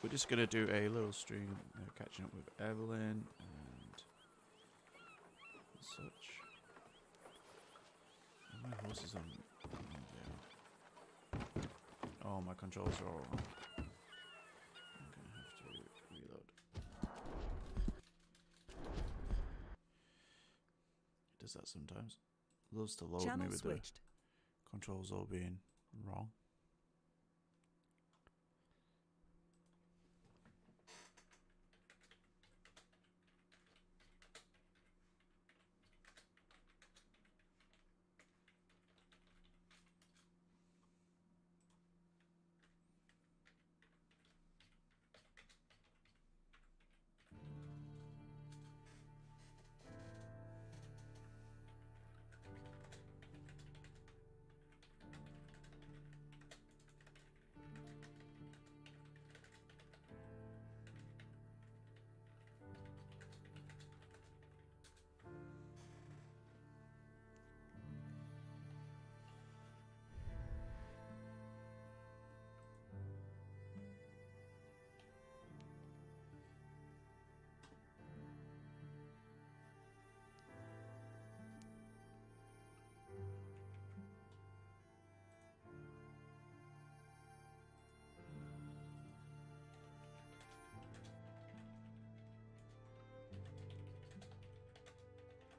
We're just gonna do a little stream catching up with Evelyn and such. And my horse is on. Oh, my controls are all wrong. I'm gonna have to reload. It does that sometimes. It loves to load Channel me with switched. the controls all being wrong.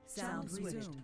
Sound resumed.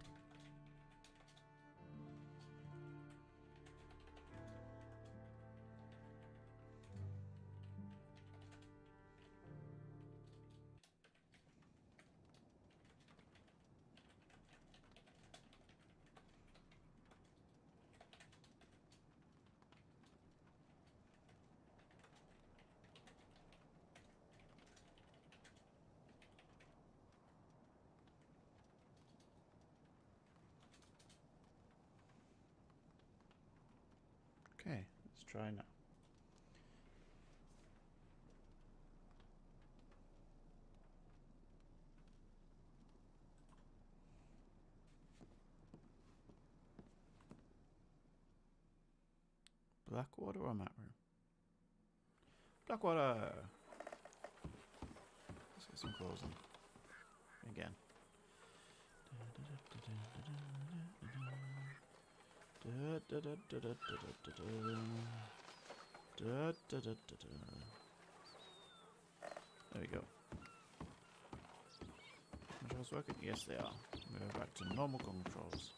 Okay, let's try now. Blackwater or Mat Room? Blackwater! Let's get some clothes on. Again. There we go. Controls working? Yes, they are. We're back to normal controls.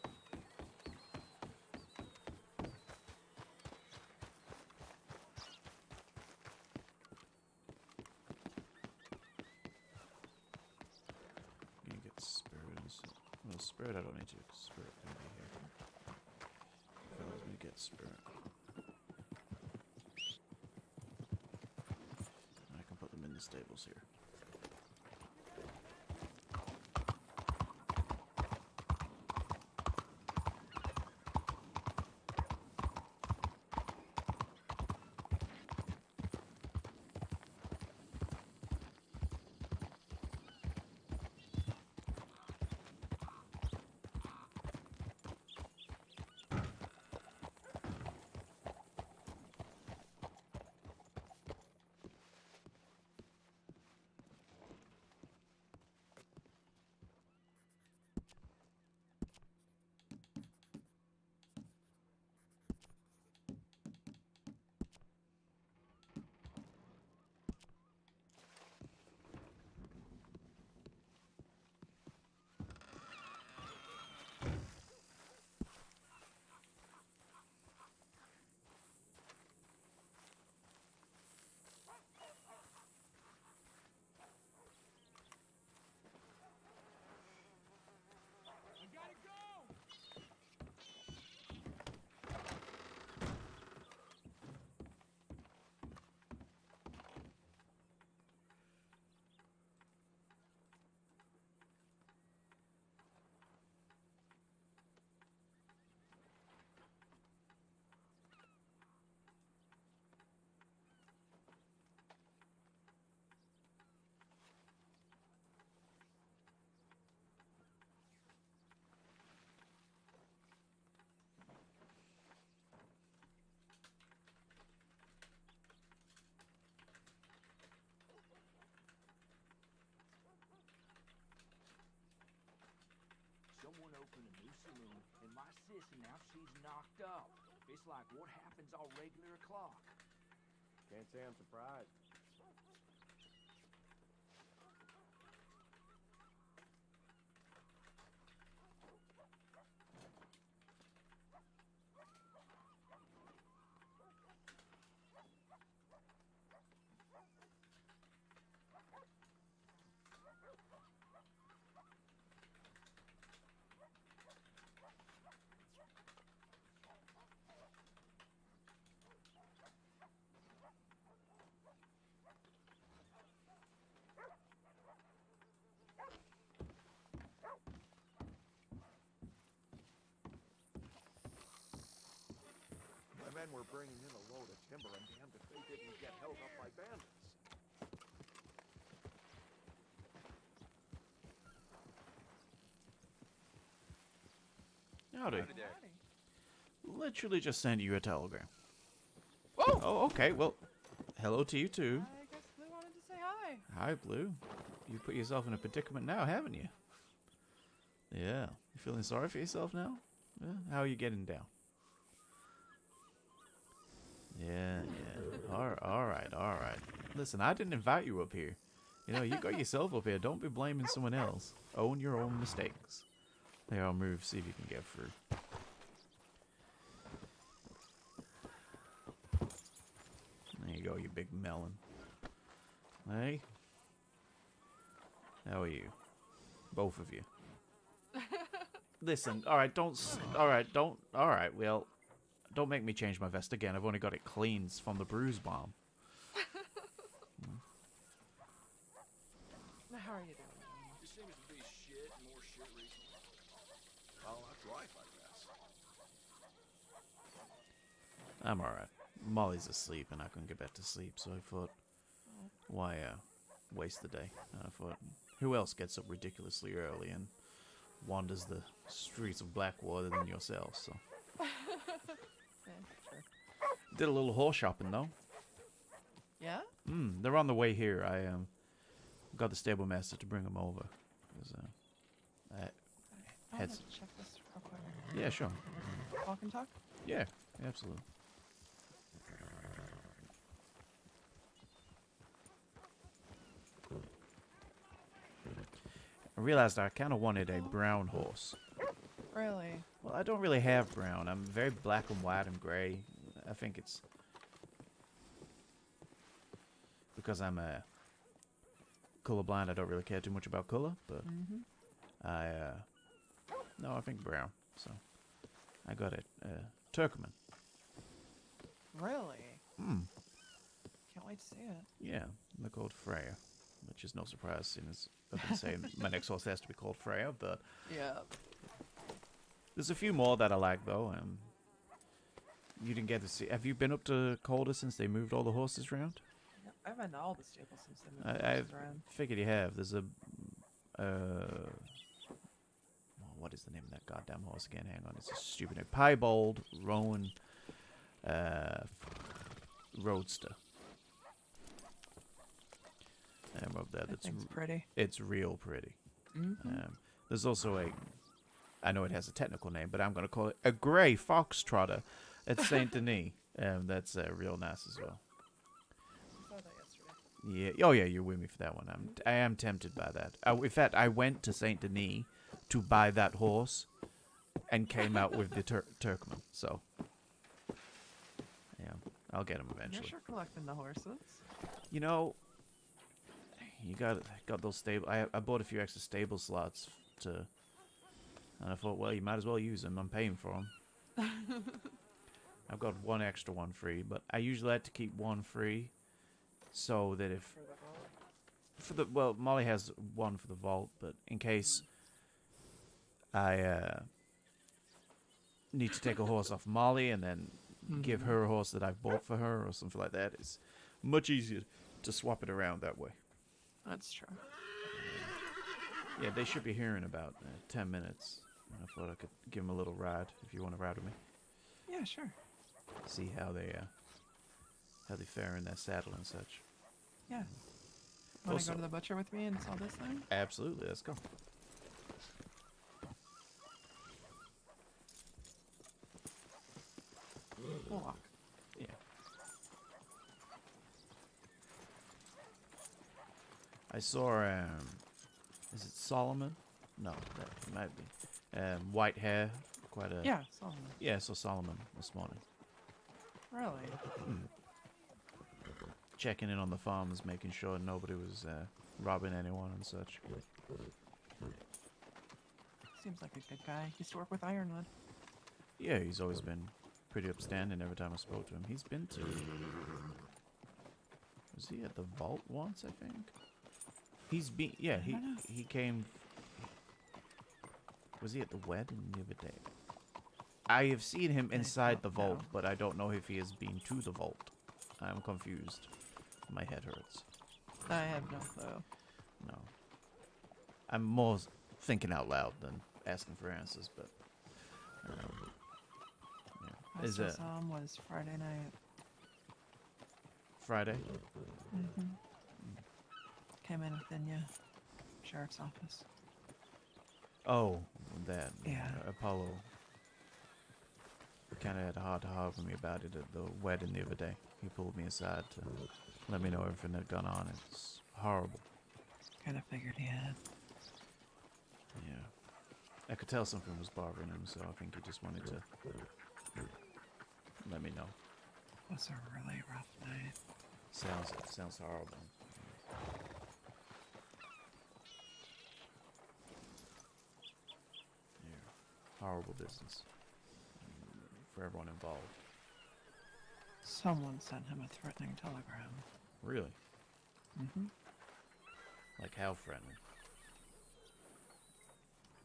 I'm gonna get Spirit and stuff. Well, Spirit I don't need to, because Spirit can be here. If I was me get Spirit. I can put them in the stables here. sis, and now she's knocked up. It's like what happens all regular o'clock. Can't say I'm surprised. My men were bringing in a load of timber, and damned if they didn't get held up by bandits. Howdy. Howdy there. Literally just sent you a telegram. Whoa! Oh, okay. Well, hello to you too. I guess Blue wanted to say hi. Hi, Blue. You put yourself in a predicament now, haven't you? Yeah. You feeling sorry for yourself now? Yeah. How are you getting down? Yeah, yeah. All right. Listen, I didn't invite you up here. You know, you got yourself up here. Don't be blaming someone else. Own your own mistakes. Here, I'll move, see if you can get through. There you go, you big melon. Hey. How are you? Both of you. Listen, alright, well, don't make me change my vest again. I've only got it clean from the bruise bomb. How are you doing? It seems to be shit and more shit recently. Well, that's life, I guess. I'm alright. Molly's asleep and I couldn't get back to sleep, so I thought, why waste the day? I thought, who else gets up ridiculously early and wanders the streets of Blackwater than yourself, so. Yeah, sure. Did a little horse shopping, though. Yeah? They're on the way here. I got the stable master to bring them over. 'Cause, I'll Heads- have to check this real quick. yeah, sure. Walk and talk? Yeah, absolutely. I realized I kind of wanted a brown horse. Really? Well, I don't really have brown. I'm very black and white and gray. I think it's because I'm colorblind. I don't really care too much about color, but no, I think brown. So I got it. Turkmen. Really? Can't wait to see it. Yeah, they're called Freya, which is no surprise, seeing as I've been saying my next horse has to be called Freya. But Yeah. there's a few more that I like though. You didn't get to see. Have you been up to Calder since they moved all the horses around? I've been to all the stables since they moved the I horses around. figured you have. There's a what is the name of that goddamn horse again? Hang on, it's a stupid name. Piebald Rowan Roadster. Up there. That thing's pretty. It's real pretty. There's also I know it has a technical name, but I'm going to call it a grey foxtrotter at Saint Denis. That's real nice as well. I saw that yesterday. Yeah. Oh yeah, you're with me for that one. I am tempted by that. In fact, I went to Saint Denis to buy that horse, and came out with the Turkmen. So yeah, I'll get him You're eventually. sure collecting the horses. You know, you got those stable. I bought a few extra stable slots and I thought, well, you might as well use them. I'm paying for them. I've got one extra one free, but I usually like to keep one free, so that if For the vault. well, Molly has one for the vault, but in case I need to take a horse off Molly and then give her a horse that I've bought for her or something like that, it's much easier to swap it around that way. That's true. Yeah, they should be here in about 10 minutes. I thought I could give them a little ride if you want to ride with me. Yeah, sure. See how they fare in their saddle and such. Yeah. Want to Also- go to the butcher with me and sell this thing? Absolutely, let's go. We'll walk. Yeah. I saw, is it Solomon? No, that might be. White hair, quite a... Yeah, Solomon. Yeah, I saw Solomon this morning. Really? Checking in on the farms, making sure nobody was robbing anyone and such. Seems like a good guy. Used to work with Ironwood. Yeah, he's always been pretty upstanding every time I spoke to him. He's been to... Was he at the vault once, I think? He's been... Yeah, I don't know. he came... Was he at the wedding the other day? I have seen him I inside the don't vault, know. but I don't know if he has been to the vault. I'm confused. My head hurts. I have no clue. No. I'm more thinking out loud than asking for answers, but... I don't know. Yeah. Last Is I it saw him was Friday night. Friday? Mm-hmm. Came in within you. Sheriff's office. Oh, that. Yeah. Apollo kind of had a heart-to-heart with me about it at the wedding the other day. He pulled me aside to let me know everything that had gone on. It's horrible. Kind of figured he had. Yeah. I could tell something was bothering him, so I think he just wanted to let me know. It was a really rough night. Sounds horrible. Yeah. Horrible business. For everyone involved. Someone sent him a threatening telegram. Really? Mm-hmm. Like how friendly?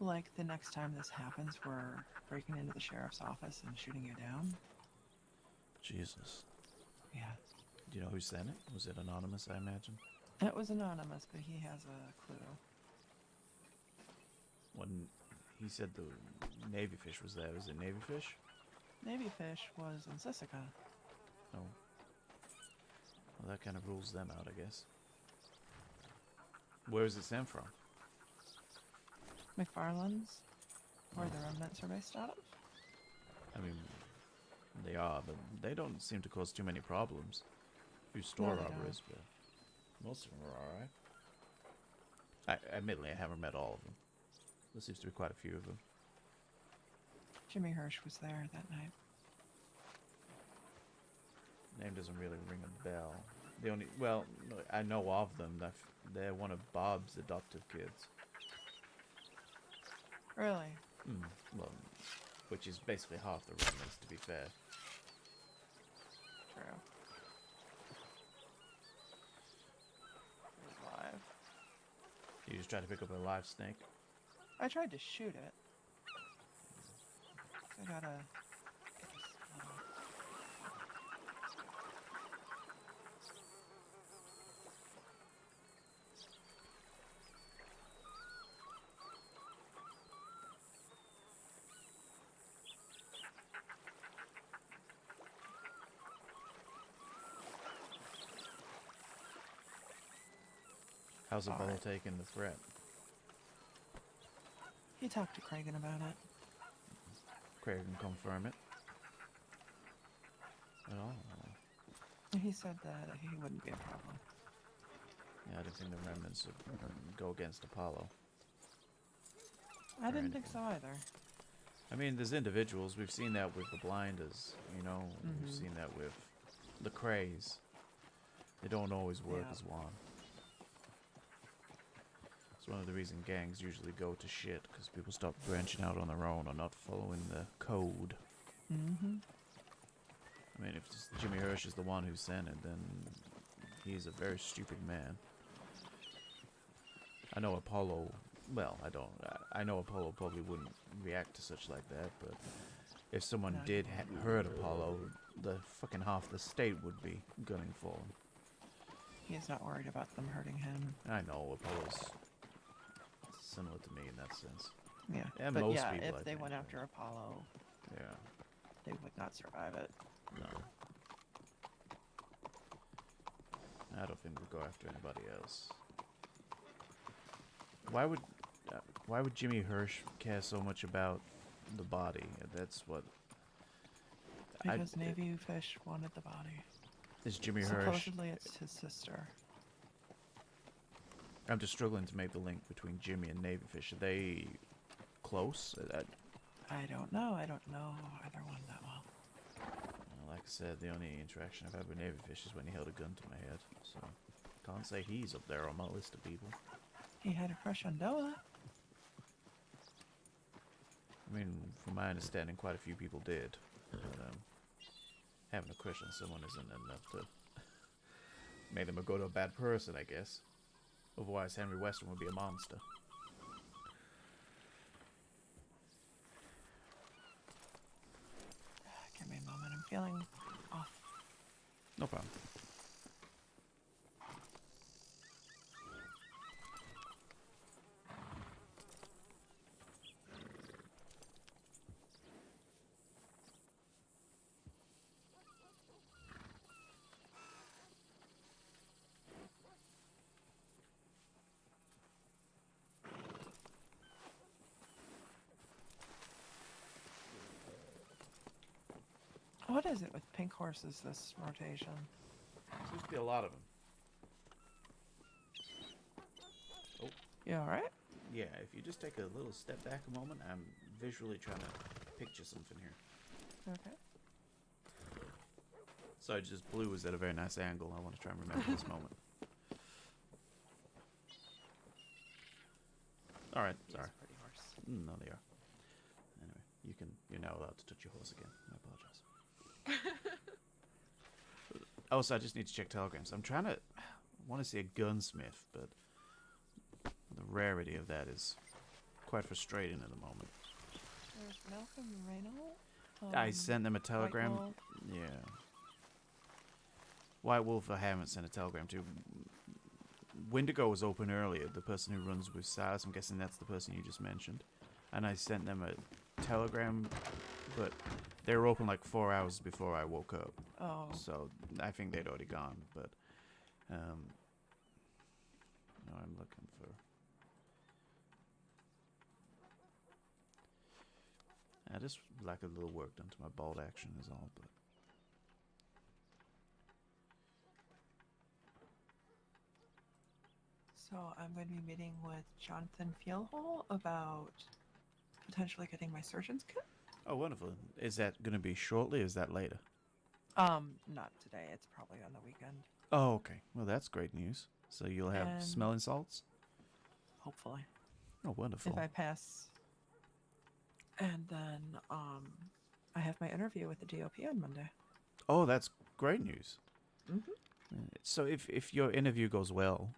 Like the next time this happens, we're breaking into the sheriff's office and shooting you down. Jesus. Yeah. Do you know who sent it? Was it anonymous, I imagine? It was anonymous, but he has a clue. When he said the Navy fish was there, was it Navy fish? Navy Fish was in Sisika. Oh. Well, that kind of rules them out, I guess. Where is it sent from? McFarland's, where the remnants are based out of. I mean, they are, but they don't seem to cause too many problems. A few store No, they robberies, but most of them are alright. Admittedly, I haven't met all of them. There seems to be quite a few of them. Jimmy Hirsch was there that night. Name doesn't really ring a bell. The only, well, no, I know of them. They're one of Bob's adoptive kids. Really? Well, which is basically half the remnants, to be fair. True. It was live. You just try to pick up a live snake. I tried to shoot it. I gotta get this little... How's Apollo Alright. taking the threat? He talked to Kragan about it. Craig can confirm it. Oh, He said that he wouldn't be a problem. yeah, I didn't think the remnants would go against Apollo. I didn't think so either. I mean, there's individuals. We've seen that with the blinders, you know. We've Mhm. seen that with the crays. They don't always work Yeah. as one. It's one of the reasons gangs usually go to shit, because people stop branching out on their own or not following the code. Mm-hmm. I mean, if Jimmy Hirsch is the one who sent it, then he's a very stupid man. I know Apollo... Well, I don't. I know Apollo probably wouldn't react to such like that, but if someone No. did hurt Apollo, the fucking half the state would be gunning for him. He's not worried about them hurting him. I know Apollo's similar to me in that sense. Yeah. And But most yeah, people, I if they think, went but- after Apollo, Yeah, they would not survive it. no. I don't think we'd go after anybody else. Why would Jimmy Hirsch care so much about the body? That's what... Because Navy Fish wanted the body. Is Jimmy Hirsch? Supposedly it's his sister. I'm just struggling to make the link between Jimmy and Navy Fish. Are they close? I don't know. I don't know either one that well. Well, like I said, the only interaction I've had with Navy Fish is when he held a gun to my head. So, can't say he's up there on my list of people. He had a crush on Doa. I mean, from my understanding, quite a few people did. But, having a crush on someone isn't enough to make them go to a bad person, I guess. Otherwise, Henry Weston would be a monster. Give me a moment. I'm feeling off. No problem. What is it with pink horses this rotation? Seems to be a lot of them. Oh. You alright? Yeah, if you just take a little step back a moment, I'm visually trying to picture something here. Okay. Sorry, just blue was at a very nice angle. I want to try and remember this moment. Alright, sorry. He's a pretty horse. No, they are. Anyway, you're now allowed to touch your horse again. I apologize. Also, I just need to check telegrams. I want to see a gunsmith, but the rarity of that is quite frustrating at the moment. There's Malcolm Reynold. I sent them a telegram. Wolf. Yeah. White Wolf I haven't sent a telegram to. Wendigo was open earlier, the person who runs with Silas. I'm guessing that's the person you just mentioned. And I sent them a telegram, but they were open like 4 hours before I woke up. Oh. So I think they'd already gone, but no, I'm looking for. I just like a little work done to my bald action is all, but So I'm going to be meeting with Jonathan Fieldhole about potentially getting my surgeon's kit. oh, wonderful. Is that going to be shortly or is that later? Not today. It's probably on the weekend. Oh, okay. Well, that's great news. So you'll have And- smelling salts? Hopefully. Oh, wonderful. If I pass. And then I have my interview with the DOP on Monday. Oh, that's great news. Mm-hmm. So if your interview goes well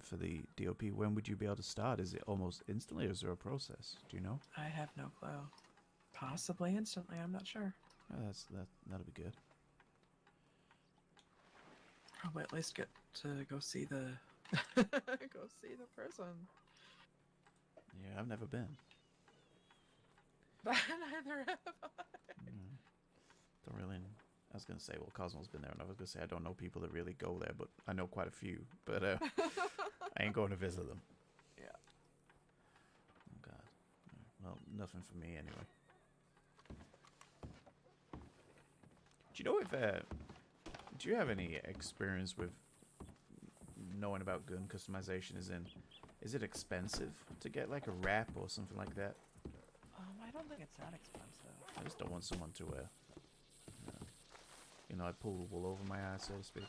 for the DOP, when would you be able to start? Is it almost instantly or is there a process? Do you know? I have no clue. Possibly instantly. I'm not sure. Oh, that'll be good. Probably at least get to go see the go see the person. Yeah, I've never been. But neither have I. Don't really. I was gonna say, well, Cosmo's been there, and I was gonna say I don't know people that really go there, but I know quite a few. But I ain't going to visit them. Yeah. Oh God. Well, nothing for me anyway. Do you know if do you have any experience with knowing about gun customization? Is it expensive to get like a wrap or something like that? I don't think it's that expensive. I just don't want someone to I pull the wool over my eyes, so to speak.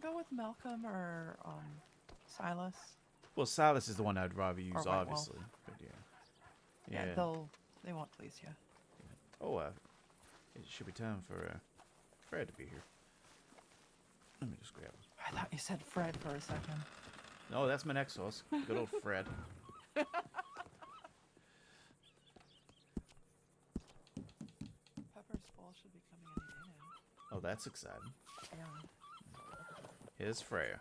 Go with Malcolm or Silas. Well, Silas is the one I'd rather use, White Wolf. obviously. But yeah. Yeah, they won't please you. Oh, it should be time for Fred to be here. Let me just grab him. I thought you said Fred for a second. No, that's my next horse. Good old Fred. Pepper's full should be coming any day now. Oh, that's exciting. Yeah. Here's Freya.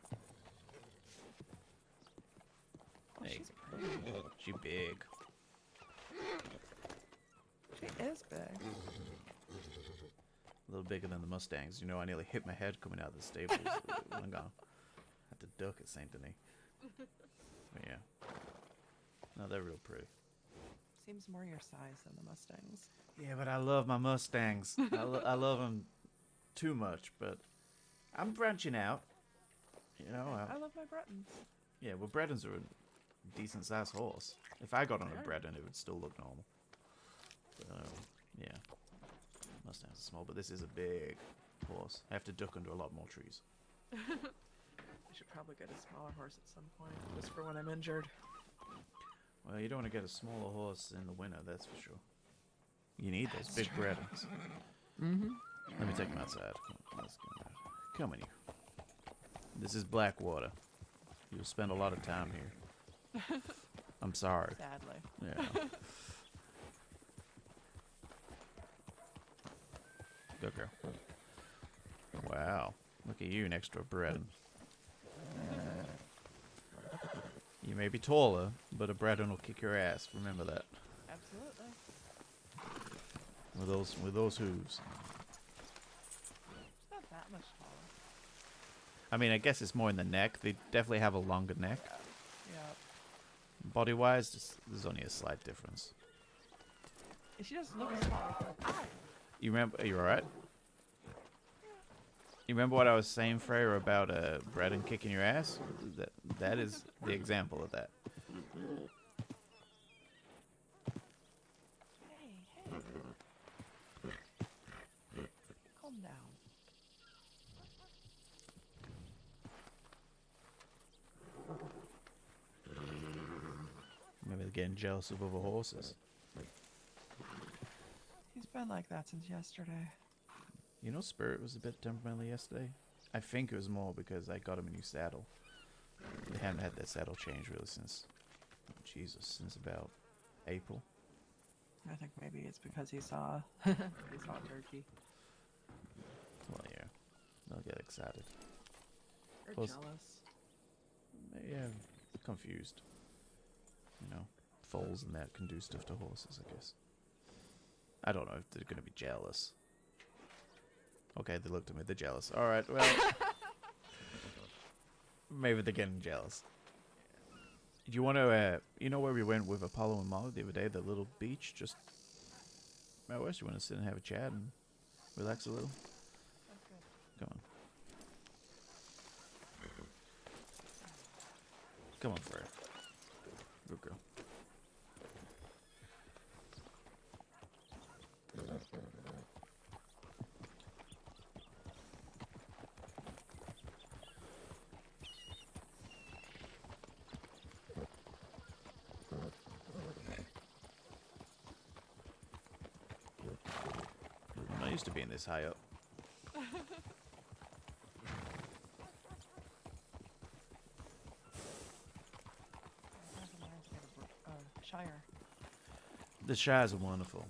Oh, Hey. she's pretty. She big. She is big. A little bigger than the Mustangs. You know, I nearly hit my head coming out of the stables. I'm gonna have to duck at Saint Denis. But yeah. No, they're real pretty. Seems more your size than the Mustangs. Yeah, but I love my Mustangs. I love them too much, but I'm branching out. You know, I love my Bretons. yeah, well, Bredons are a decent sized horse. If I got on They a are. Bredon, it would still look normal. Yeah. Mustangs are small, but this is a big horse. I have to duck under a lot more trees. I should probably get a smaller horse at some point, just for when I'm injured. Well, you don't want to get a smaller horse in the winter, that's for sure. You need those big Bredons. Mm-hmm. Let me take him outside. Let's go. Come on, you. This is Blackwater. You'll spend a lot of time here. I'm sorry. Sadly. Yeah. Good girl. Wow. Look at you next to a Bredon. You may be taller, but a Bredon will kick your ass. Remember that. Absolutely. With those hooves. It's not that much taller. I mean, I guess it's more in the neck. They definitely have a longer neck. Yeah. Body-wise, there's only a slight difference. She doesn't look smaller. Ow! You remember? You're alright. You remember what I was saying, Freya, about a Bredon kicking your ass? That is the example of that. Hey. Calm down. Maybe they're getting jealous of other horses. He's been like that since yesterday. You know, Spirit was a bit temperamental yesterday. I think it was more because I got him a new saddle. They haven't had that saddle change really since, since about April. I think maybe it's because he saw he saw a turkey. Well, yeah, they'll get excited. Or Plus- jealous. Yeah, confused. You know, foals and that can do stuff to horses, I guess. I don't know if they're gonna be jealous. Okay, they looked at me. They're jealous. All right, well, maybe they're getting jealous. Do you want to, you know where we went with Apollo and Molly the other day, the little beach, just out west? You want to sit and have a chat and relax a little? That's good. Come on. Come on, Freya. Good girl. I'm not used to being this high up. Shire. The Shires are wonderful.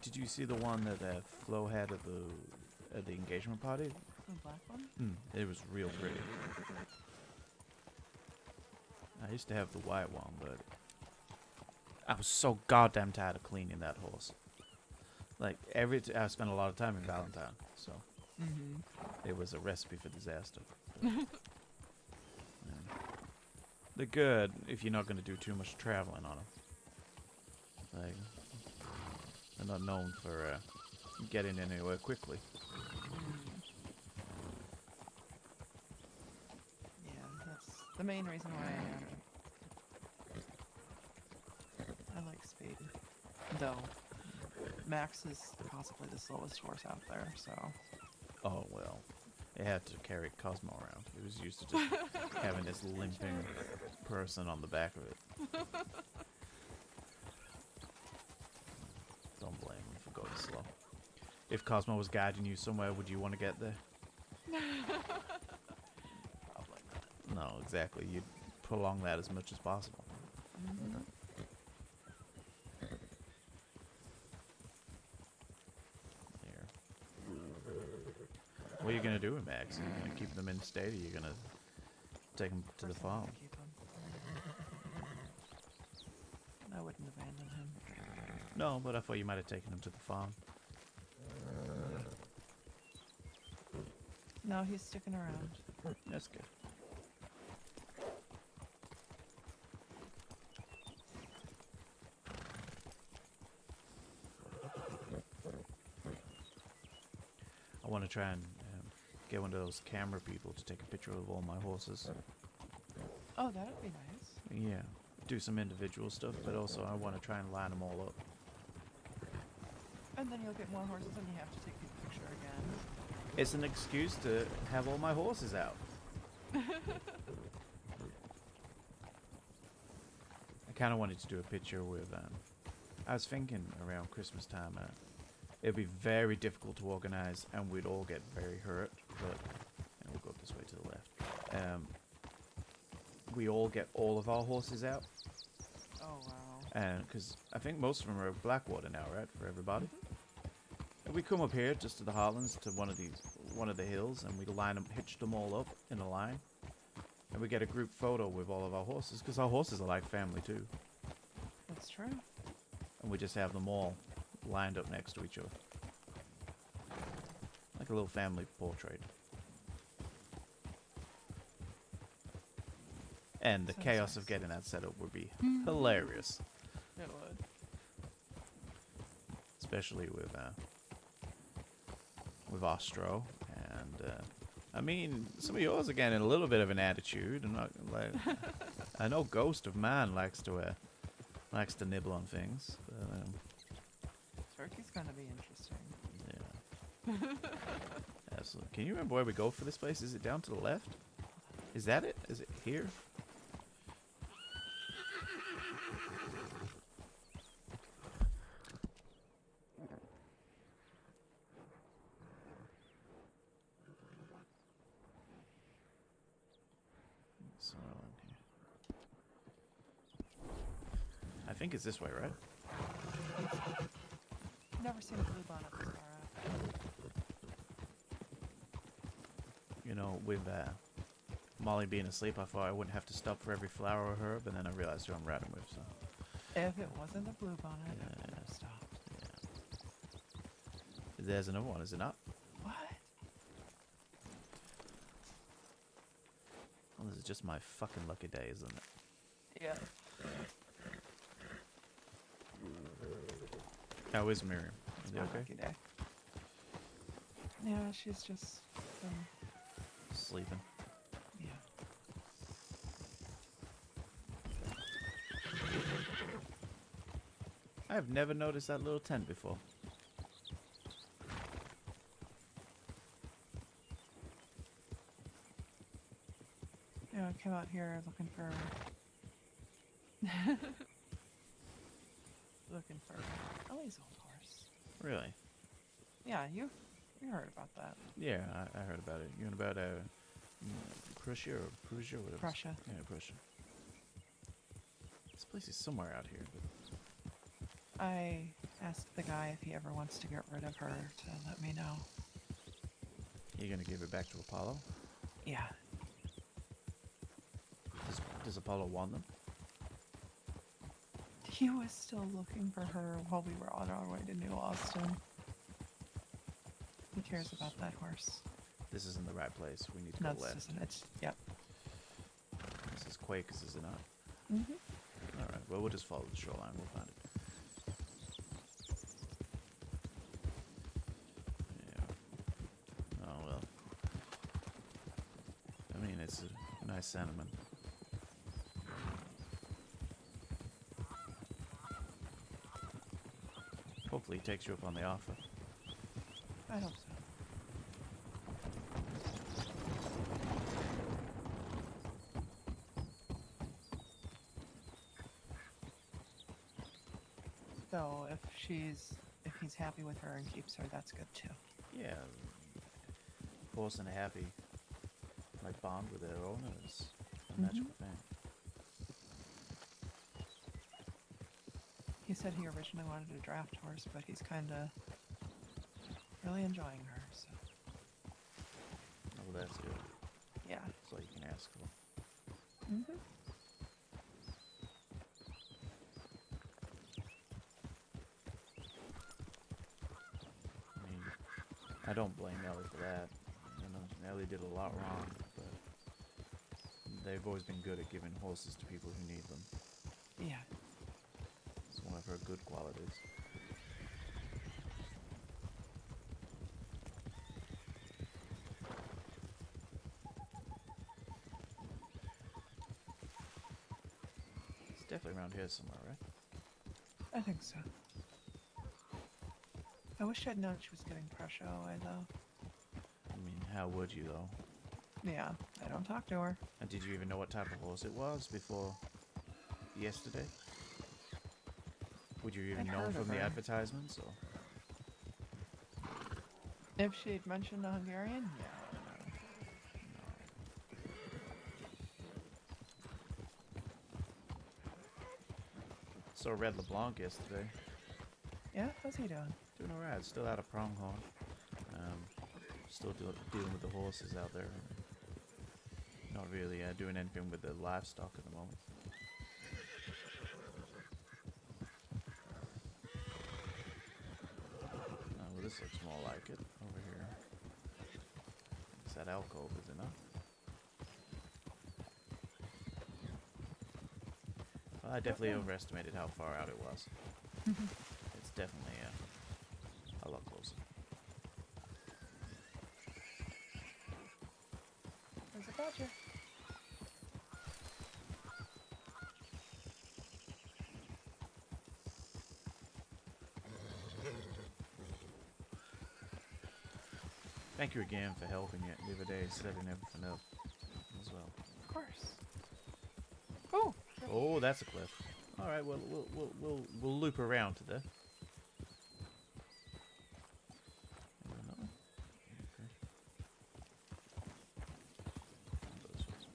Did you see the one that Flo had at the engagement party? The black one? It was real pretty. I used to have the white one, but I was so goddamn tired of cleaning that horse. Like I spent a lot of time in Valentine, so it was a recipe for disaster. But, yeah. They're good if you're not going to do too much traveling on them. Like, they're not known for getting anywhere quickly. Yeah, that's the main reason why I like speed. Though Max is possibly the slowest horse out there, so. Oh well, it had to carry Cosmo around. It was used to just having this limping person on the back of it. Don't blame him for going slow. If Cosmo was guiding you somewhere, would you want to get there? Probably not. No, exactly. You'd prolong that as much as possible. Here. What are you gonna do with Max? Are you gonna keep them in state, or are you gonna take him to the First, I'm gonna farm? keep him. I wouldn't abandon him. No, but I thought you might have taken him to the farm. No, he's sticking around. That's good. try and get one of those camera people to take a picture of all my horses. Oh, that would be nice. Yeah, do some individual stuff, but also I want to try and line them all up. And then you'll get more horses and you have to take the picture again. It's an excuse to have all my horses out. I kind of wanted to do a picture with, I was thinking around Christmas time, it'd be very difficult to organize and we'd all get very hurt, but, and we'll go this way to the left. We all get all of our horses out. Oh, wow. And because I think most of them are Blackwater now, right, for everybody. And we come up here just to the Heartlands to one of the hills, and we hitch them all up in a line, and we get a group photo with all of our horses, because our horses are like family too. That's true. And we just have them all lined up next to each other, like a little family portrait. And the Sounds chaos nice. of getting that set up would be hilarious, It would. especially with Ostro, and I mean, some of yours are getting a little bit of an attitude. I'm not like, I know Ghost of Man likes to nibble on things. But, Turkey's gonna be interesting. yeah, absolutely. Can you remember where we go for this place? Is it down to the left? Is that it? Is it here? I think it's this way, right? Never seen a blue bonnet this far out. You know, with Molly being asleep, I thought I wouldn't have to stop for every flower or herb, and then I realized who I'm riding with, so. If it wasn't a blue bonnet, I Yeah. would have stopped. Yeah. There's another one, is it not? What? Well, this is just my fucking lucky day, isn't it? Yeah. How is Miriam? Is he My okay? lucky day. Yeah, she's just Sleeping. yeah. I have never noticed that little tent before. Yeah, I came out here looking for Ellie's old horse. Really? Yeah, you heard about that. Yeah, I heard about it. You know about Prussia or Prussia? Whatever. Prussia. Yeah, Prussia. This place is somewhere out here. But I asked the guy if he ever wants to get rid of her to let me know. you're gonna give it back to Apollo? Yeah. Does Apollo want them? He was still looking for her while we were on our way to New Austin. He cares about that horse. This isn't the right place. We need to No, go this left. isn't it. Yep. This is Quakes, is it not? Mm-hmm. Alright, well, we'll just follow the shoreline. We'll find it. Yeah. Oh, well. I mean, it's a nice sentiment. Hopefully he takes you up on the offer. I hope so. So if he's happy with her and keeps her, that's good too. Yeah. Horse and a happy, like, bond with their owner is a magical thing. He said he originally wanted a draft horse, but he's kind of really enjoying her, so Oh, well, that's good. yeah. That's all you can ask for. Mm-hmm. I mean, I don't blame Ellie for that. You know, Ellie did a lot wrong, but they've always been good at giving horses to people who need them. Yeah. It's one of her good qualities. Definitely around here somewhere, right? I think so. I wish I'd known she was giving pressure away, though. I mean, how would you, though? Yeah, I don't talk to her. And did you even know what type of horse it was before yesterday? Would you even I'd know heard of from the her. advertisements, or? If she'd mentioned a Hungarian, yeah. Saw Red LeBlanc yesterday. Yeah, how's he doing? Doing alright. Still out of pronghorn. Still dealing with the horses out there. Not really doing anything with the livestock at the moment. Oh, well, this looks more like it over here. Guess that alcove is enough. Well, I definitely overestimated how far out it was. It's definitely a lot closer. There's a badger. Thank you again for helping it the other day, setting everything up as well. Of course. Oh! Oh, that's a cliff. All right, well, we'll loop around to there. Another one? Okay. Those ones.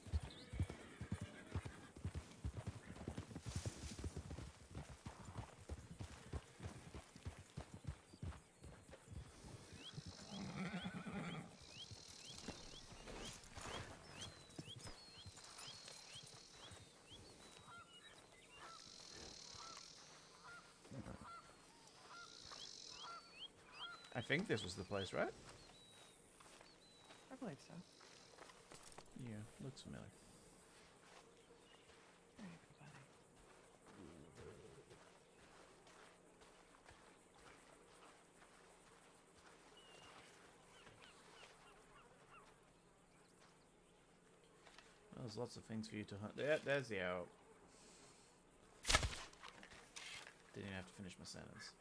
I think this was the place, right? I believe so. Yeah, looks familiar. There you go, buddy. Well, there's lots of things for you to hunt. There's the arrow. Didn't even have to finish my sentence.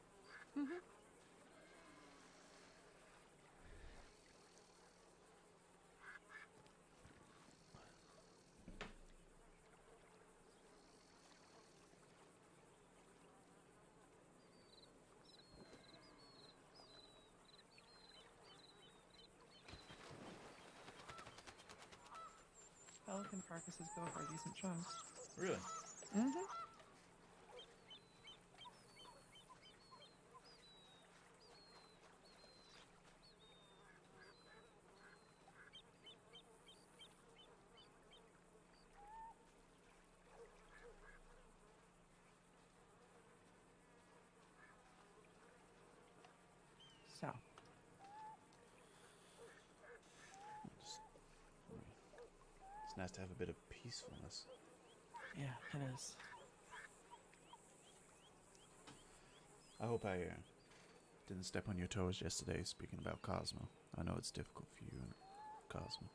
Pelican carcasses go for decent chunks. Really? Mm-hmm. So, It's nice to have a bit of peacefulness. yeah, it is. I hope I didn't step on your toes yesterday speaking about Cosmo. I know it's difficult for you and Cosmo.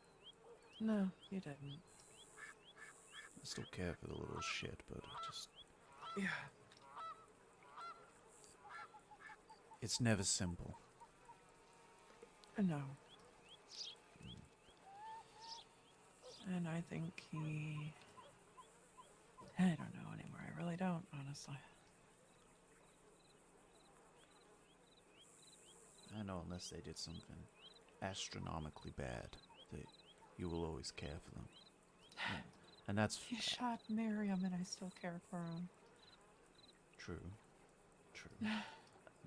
No, you didn't. I still care for the little shit, but it just... Yeah. It's never simple. No. And I think he... I don't know anymore. I really don't, honestly. I know unless they did something astronomically bad, that you will always care for them. And that's He shot Miriam and I still care for him. true. True.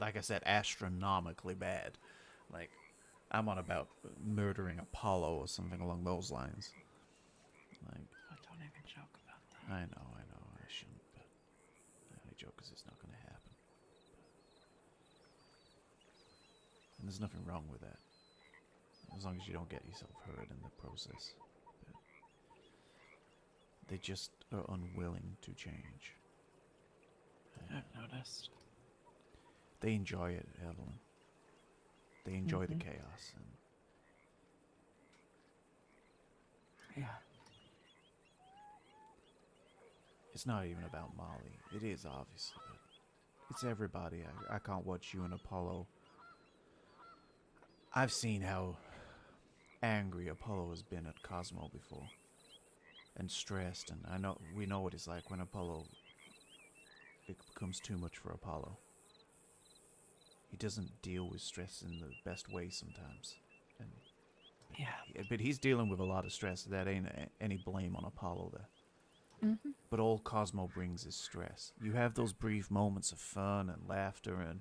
Like I said, astronomically bad. Like, I'm on about murdering Apollo or something along those lines. Like, Oh, don't even joke about that. I know, I shouldn't, but I only joke because it's not going to happen. And there's nothing wrong with that. As long as you don't get yourself hurt in the process. But they just are unwilling to change. I've noticed. They enjoy it, Evelyn. They enjoy the chaos. And Yeah. It's not even about Molly. It is, obviously, but it's everybody. I can't watch you and Apollo. I've seen how angry Apollo has been at Cosmo before. And stressed, and we know what it's like when Apollo, it becomes too much for Apollo. He doesn't deal with stress in the best way sometimes. And Yeah. but he's dealing with a lot of stress. That ain't any blame on Apollo there. But all Cosmo brings is stress. You have those brief moments of fun and laughter, and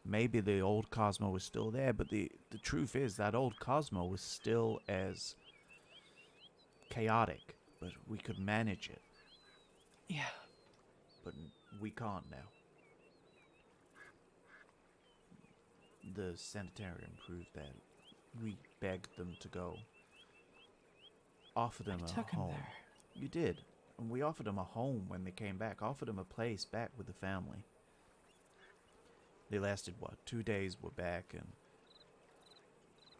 maybe the old Cosmo was still there, but the truth is that old Cosmo was still as chaotic, but we could manage it. Yeah. But we can't now. The sanitarium proved that. We begged them to go. Offered them I a took him home. there. You did. And we offered them a home when they came back. Offered them a place back with the family. They lasted, 2 days, were back, and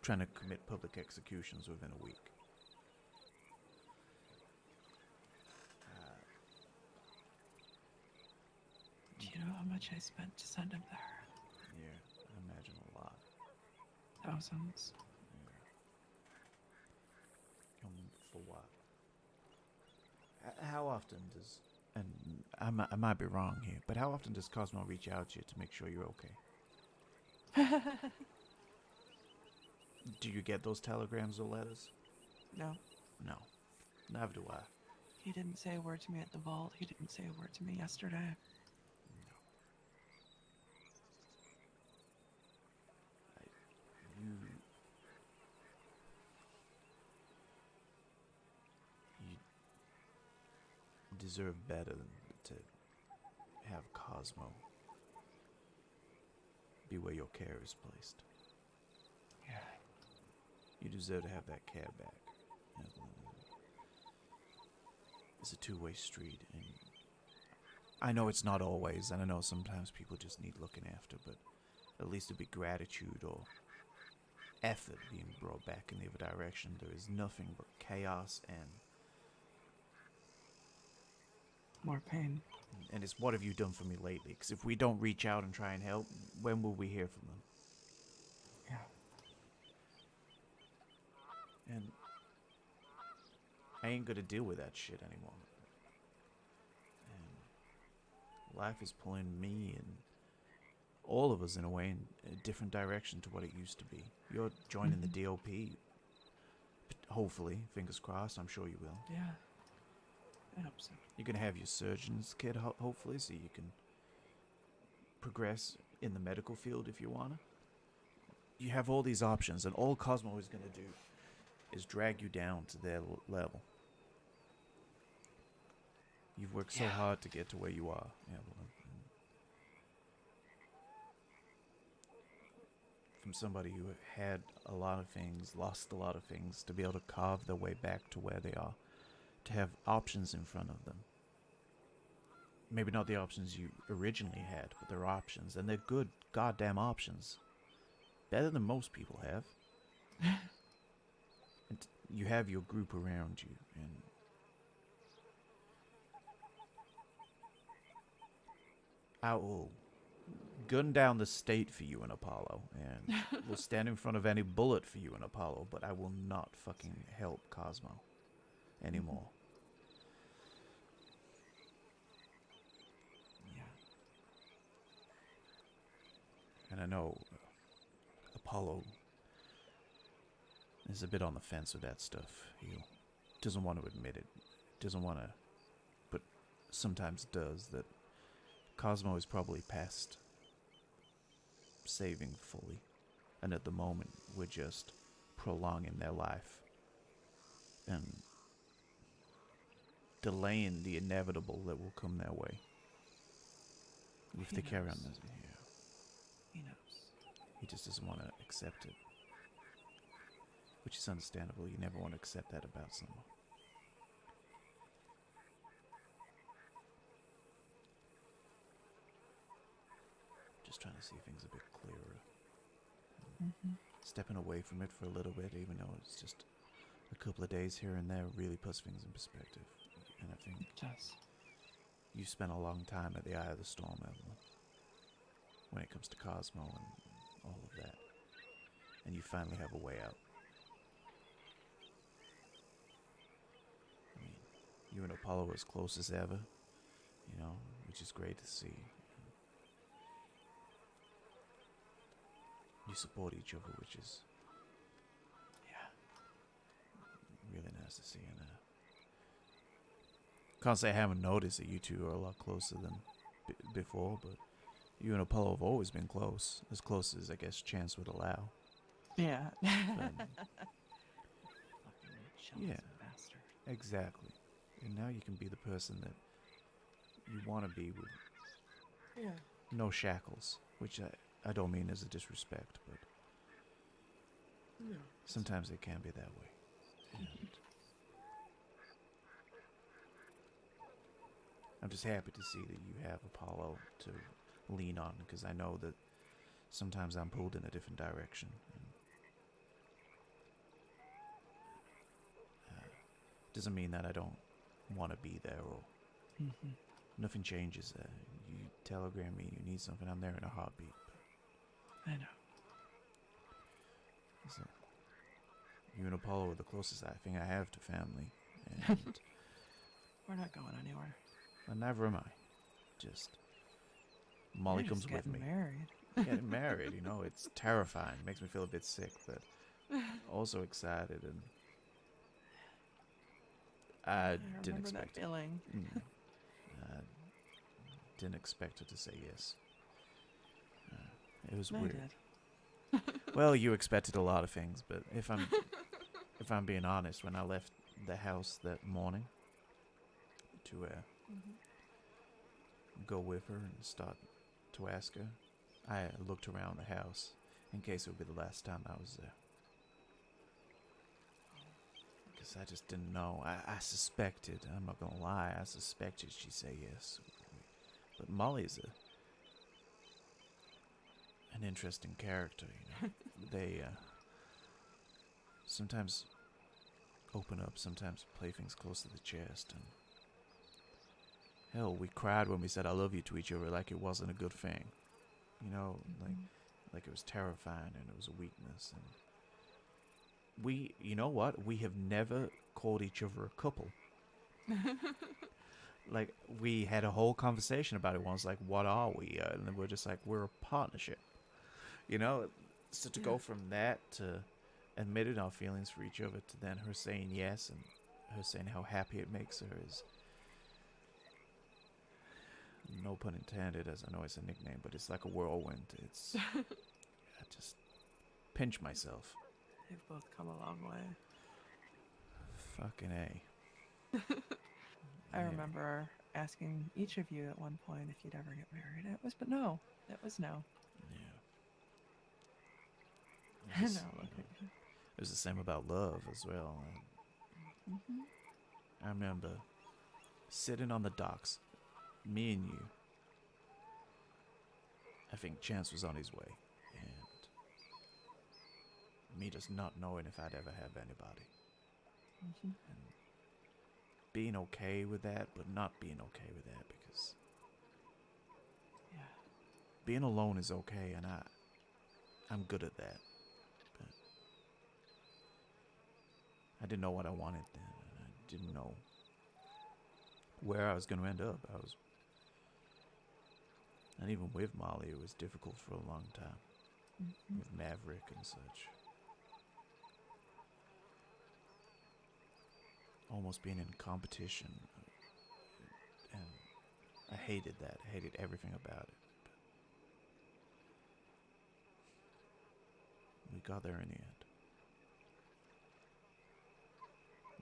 trying to commit public executions within a week. Do you know how much I spent to send him there? Yeah, I imagine a lot. Thousands. For what? How often does... And I might be wrong here, but how often does Cosmo reach out to you to make sure you're okay? Do you get those telegrams or letters? No. No. Never do I. He didn't say a word to me at the vault. He didn't say a word to me yesterday. You deserve better than to have Cosmo be where your care is placed. Yeah. You deserve to have that care back. It's a two-way street, and I know it's not always, and I know sometimes people just need looking after, but at least it'd be gratitude or effort being brought back in the other direction. There is nothing but chaos and More pain. it's what have you done for me lately? Because if we don't reach out and try and help, when will we hear from them? Yeah. And I ain't gonna deal with that shit anymore. And life is pulling me and all of us in a way in a different direction to what it used to be. You're joining the DOP. Hopefully, fingers crossed, I'm sure you will. Yeah. I hope so. You're gonna have your surgeon's kit, hopefully, so you can progress in the medical field if you wanna. You have all these options, and all Cosmo is gonna do is drag you down to their level. You've worked so hard to get to where you are, Evelyn. From somebody who had a lot of things, lost a lot of things, to be able to carve their way back to where they are, to have options in front of them. Maybe not the options you originally had, but they're options, and they're good goddamn options. Better than most people have. And you have your group around you, and I will gun down the state for you and Apollo, and will stand in front of any bullet for you and Apollo, but I will not fucking help Cosmo anymore. Yeah. And I know Apollo is a bit on the fence with that stuff. He doesn't want to admit it. Doesn't want to, but sometimes does, that Cosmo is probably past saving fully. And at the moment, we're just prolonging their life and delaying the inevitable that will come their way. If He they carry on knows. this, He knows. he just doesn't want to accept it. Which is understandable. You never want to accept that about someone. Just trying to see things a bit clearer. Stepping away from it for a little bit, even though it's just a couple of days here and there, really puts things in perspective. And I think It does. you spent a long time at the eye of the storm, Evelyn, when it comes to Cosmo and all of that. And you finally have a way out. I mean, you and Apollo are as close as ever, you know, which is great to see. You support each other, which is, yeah, really nice to see. And can't say I haven't noticed that you two are a lot closer than before, but you and Apollo have always been close as I guess chance would allow. Yeah. But, Fucking yeah, bastard. exactly. And now you can be the person that you want to be with Yeah. no shackles, which I don't mean as a disrespect, but No. sometimes it can be that way. And I'm just happy to see that you have Apollo to lean on, because I know that sometimes I'm pulled in a different direction. And, doesn't mean that I don't want to be there, or nothing changes. You telegram me, you need something, I'm there in a heartbeat. I know. So, you and Apollo are the closest I think I have to family, and We're not going anywhere. never am I. Just Molly You're comes just with me. getting married. Getting married, you know, it's terrifying. Makes me feel a bit sick, but also excited, and I didn't remember expect that it. feeling. I didn't expect her to say yes. It was I weird. did. Well, you expected a lot of things, but if I'm being honest, when I left the house that morning to go with her and start to ask her, I looked around the house in case it would be the last time I was there. Because I just didn't know. I suspected, I'm not going to lie, I suspected she'd say yes. But Molly's an interesting character, you know. They sometimes open up, sometimes play things close to the chest, and hell, we cried when we said I love you to each other like it wasn't a good thing. You know, like it was terrifying and it was a weakness. And we, you know what? We have never called each other a couple. Like, we had a whole conversation about it once, like, what are we? And then we're just like, we're a partnership. You know? So to go from that to admitting our feelings for each other to then her saying yes and her saying how happy it makes her is, no pun intended, as I know it's a nickname, but it's like a whirlwind. It's, I just pinch myself. They've both come a long way. Fucking A. I Yeah. remember asking each of you at one point if you'd ever get married. It was no. It was no. Yeah. And It was, now look at you. it was the same about love as well. I remember sitting on the docks, me and you. I think Chance was on his way, and me just not knowing if I'd ever have anybody. And being okay with that, but not being okay with that, because Yeah. being alone is okay, and I'm good at that. But I didn't know what I wanted then, and I didn't know where I was going to end up. And even with Molly, it was difficult for a long time, with Maverick and such. Almost being in competition, and I hated that. I hated everything about it. But we got there in the end.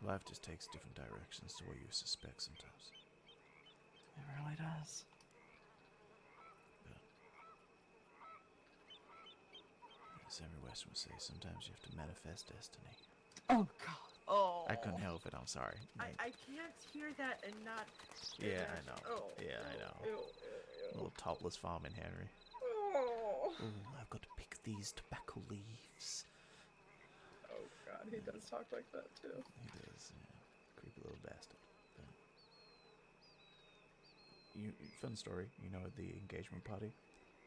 Life just takes different directions to what you suspect sometimes. It really does. As every Western would say, sometimes you have to manifest destiny. Oh God. Oh. I couldn't help it, I'm sorry. I can't hear that and not. Yeah, I know. Oh. Yeah, I know. Ew. Little topless farming Henry. Oh. Ooh, I've got to pick these tobacco leaves. Oh God, he does talk like that too. He does, yeah. Creepy little bastard. But fun story. You know, at the engagement party,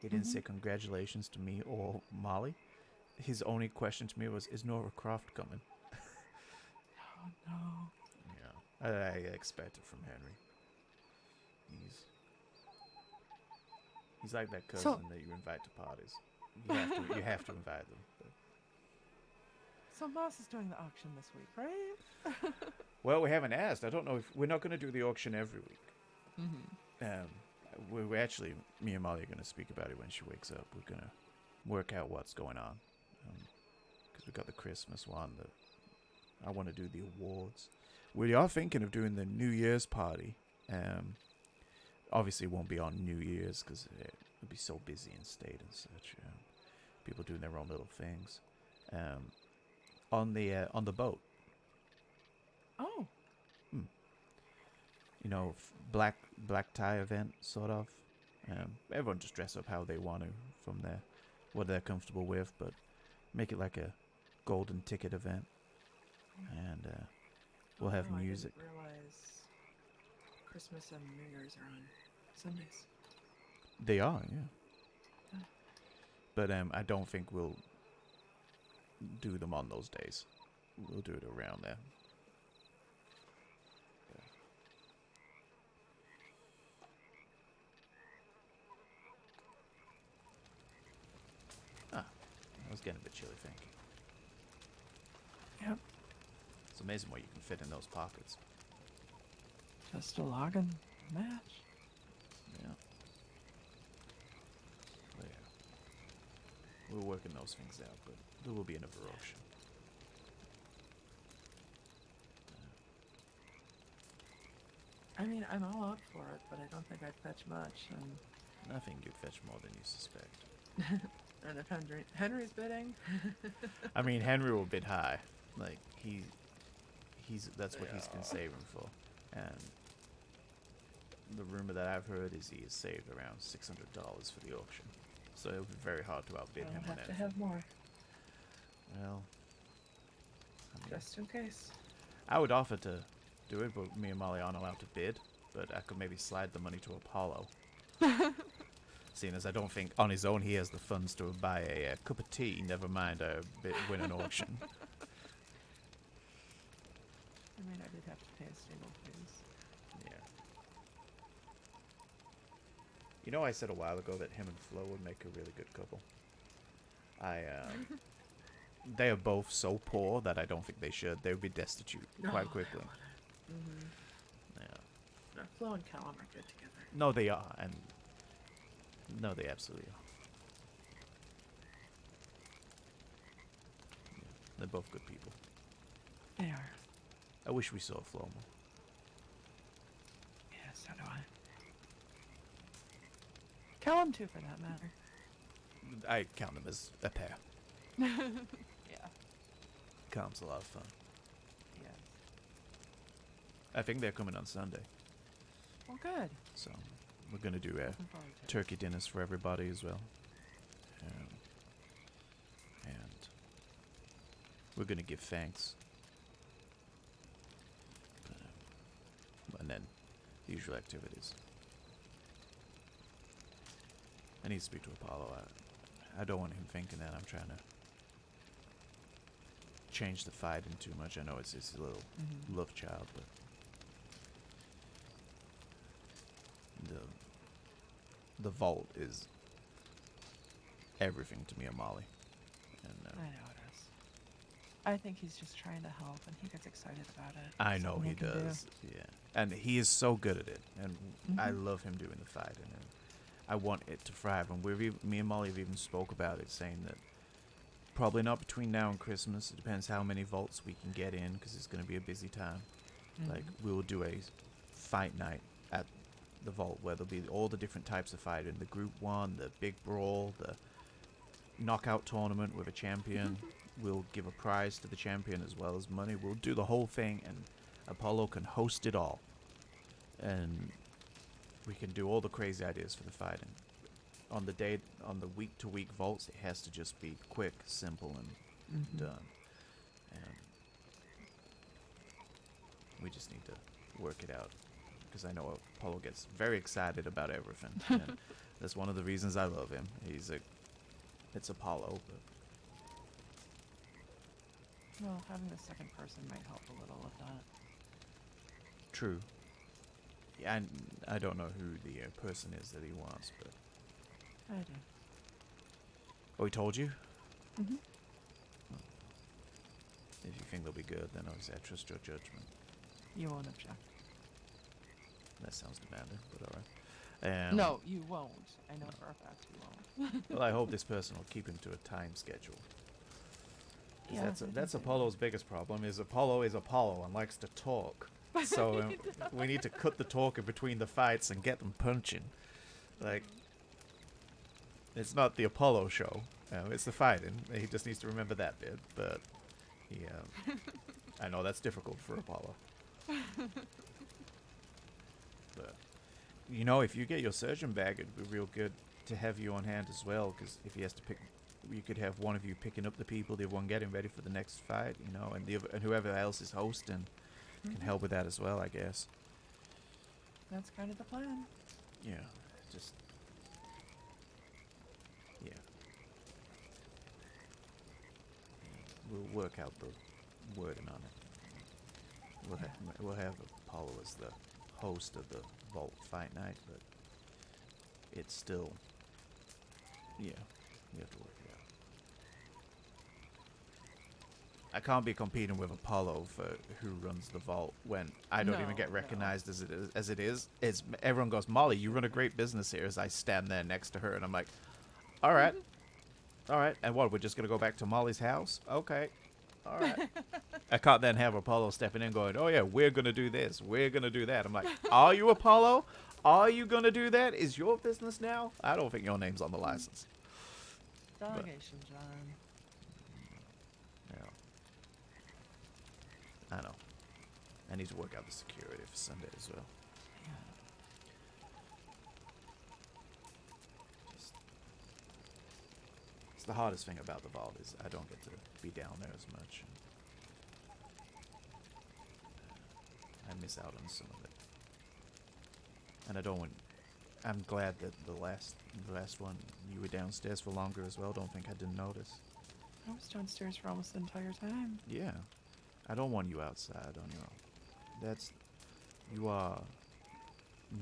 he didn't say congratulations to me or Molly. His only question to me was, "Is Nora Croft coming?" Oh no. Yeah, I expect it from Henry. He's like that cousin that you invite to parties. You have to invite them. But. So Moss is doing the auction this week, right? Well, we haven't asked. I don't know if we're not going to do the auction every week. We actually, me and Molly are going to speak about it when she wakes up. We're going to work out what's going on. Because we got the Christmas one. I want to do the awards. We are thinking of doing the New Year's party. Obviously, it won't be on New Year's because it'll be so busy in state and such. People doing their own little things. On the boat. Oh. You know, black tie event, sort of. Everyone just dress up how they want to from there, what they're comfortable with, but make it like a golden ticket event. And we'll have music. I didn't realize Christmas and New Year's are on Sundays. They are, yeah. But I don't think we'll do them on those days. We'll do it around there. I was getting a bit chilly, thank you. Yep. It's amazing what you can fit in those pockets. Just a login match. Yeah. Well, yeah. We're working those things out, but there will be another auction. I mean, I'm all up for it, but I don't think I'd fetch much. And Nothing you'd fetch more than you suspect. and if Henry's bidding, I mean, Henry will bid high. Like, he's that's what he's been saving for. And the rumor that I've heard is he has saved around $600 for the auction. So it'll be very hard to outbid him I'll on have to anything. have more, Well, I mean, just in case. I would offer to do it, but me and Molly aren't allowed to bid. But I could maybe slide the money to Apollo. Seeing as I don't think on his own he has the funds to buy a cup of tea, never mind win an auction. I mean, I did have to pay a stable fees. Yeah. You know, I said a while ago that him and Flo would make a really good couple. They are both so poor that I don't think they should. They would be destitute quite quickly. Yeah. No, Flo and Callum are good together. No, they are, and no, they absolutely are. Yeah, they're both good people. They are. I wish we saw Flo more. Yeah, so do I. Callum too, for that matter. I count them as a pair. Yeah. Calm's a lot of fun. Yes. I think they're coming on Sunday, Well, good. so we're gonna do Looking forward to it. turkey dinners for everybody as well. And we're gonna give thanks. And then the usual activities. I need to speak to Apollo. I don't want him thinking that I'm trying to change the fighting too much. I know it's his little love child, but the vault is everything to me and Molly. And I know it is. I think he's just trying to help, and he gets excited about it. I know Something he can do. does. Yeah, and he is so good at it, and I love him doing the fighting, and I want it to thrive. And me and Molly have even spoke about it, saying that probably not between now and Christmas. It depends how many vaults we can get in, because it's going to be a busy time. Like, we will do a fight night at the vault where there'll be all the different types of fighting: the group one, the big brawl, the knockout tournament with a champion. We'll give a prize to the champion as well as money. We'll do the whole thing, and Apollo can host it all. And we can do all the crazy ideas for the fighting. On the week-to-week vaults, it has to just be quick, simple, and done. And we just need to work it out. because I know Apollo gets very excited about everything. And that's one of the reasons I love him. It's Apollo, but Well, having the second person might help a little with that. true. Yeah, I don't know who the person is that he wants, but I do. oh, he told you. Mm-hmm. If you think they'll be good, then obviously I trust your judgment. You won't object. That sounds demanding, but alright. No, you won't. I know for a fact you won't. Well, I hope this person will keep him to a time schedule. 'Cause Yeah, that's I think that's they Apollo's biggest problem. Is Apollo and likes to talk. So we need to cut the talk in between the fights and get them punching. Like, it's not the Apollo show. It's the fighting. He just needs to remember that bit. But he, I know that's difficult for Apollo. But you know, if you get your surgeon bag, it'd be real good to have you on hand as well. Because if he has to pick, you could have one of you picking up the people, the other one getting ready for the next fight. You know, and the other, and whoever else is hosting can help with that as well, I guess. That's kind of the plan. Yeah, just yeah. We'll work out the wording on it. We'll have Apollo as the host of the Vault Fight Night, but it's still, yeah, we have to work it out. I can't be competing with Apollo for who runs the vault when I don't even get recognized as it is. It's everyone goes, Molly, you run a great business here. As I stand there next to her, and I'm like, all right, and what? We're just gonna go back to Molly's house? Okay, all right. I can't then have Apollo stepping in, going, oh yeah, we're gonna do this, we're gonna do that. I'm like, are you Apollo? Are you gonna do that? Is your business now? I don't think your name's on the license. Delegation, John. Yeah. I know. I need to work out the security for Sunday as well. Yeah. It's the hardest thing about the vault is I don't get to be down there as much. I miss out on some of it. And I don't want... I'm glad that the last one, you were downstairs for longer as well. Don't think I didn't notice. I was downstairs for almost the entire time. Yeah. I don't want you outside on your own. You are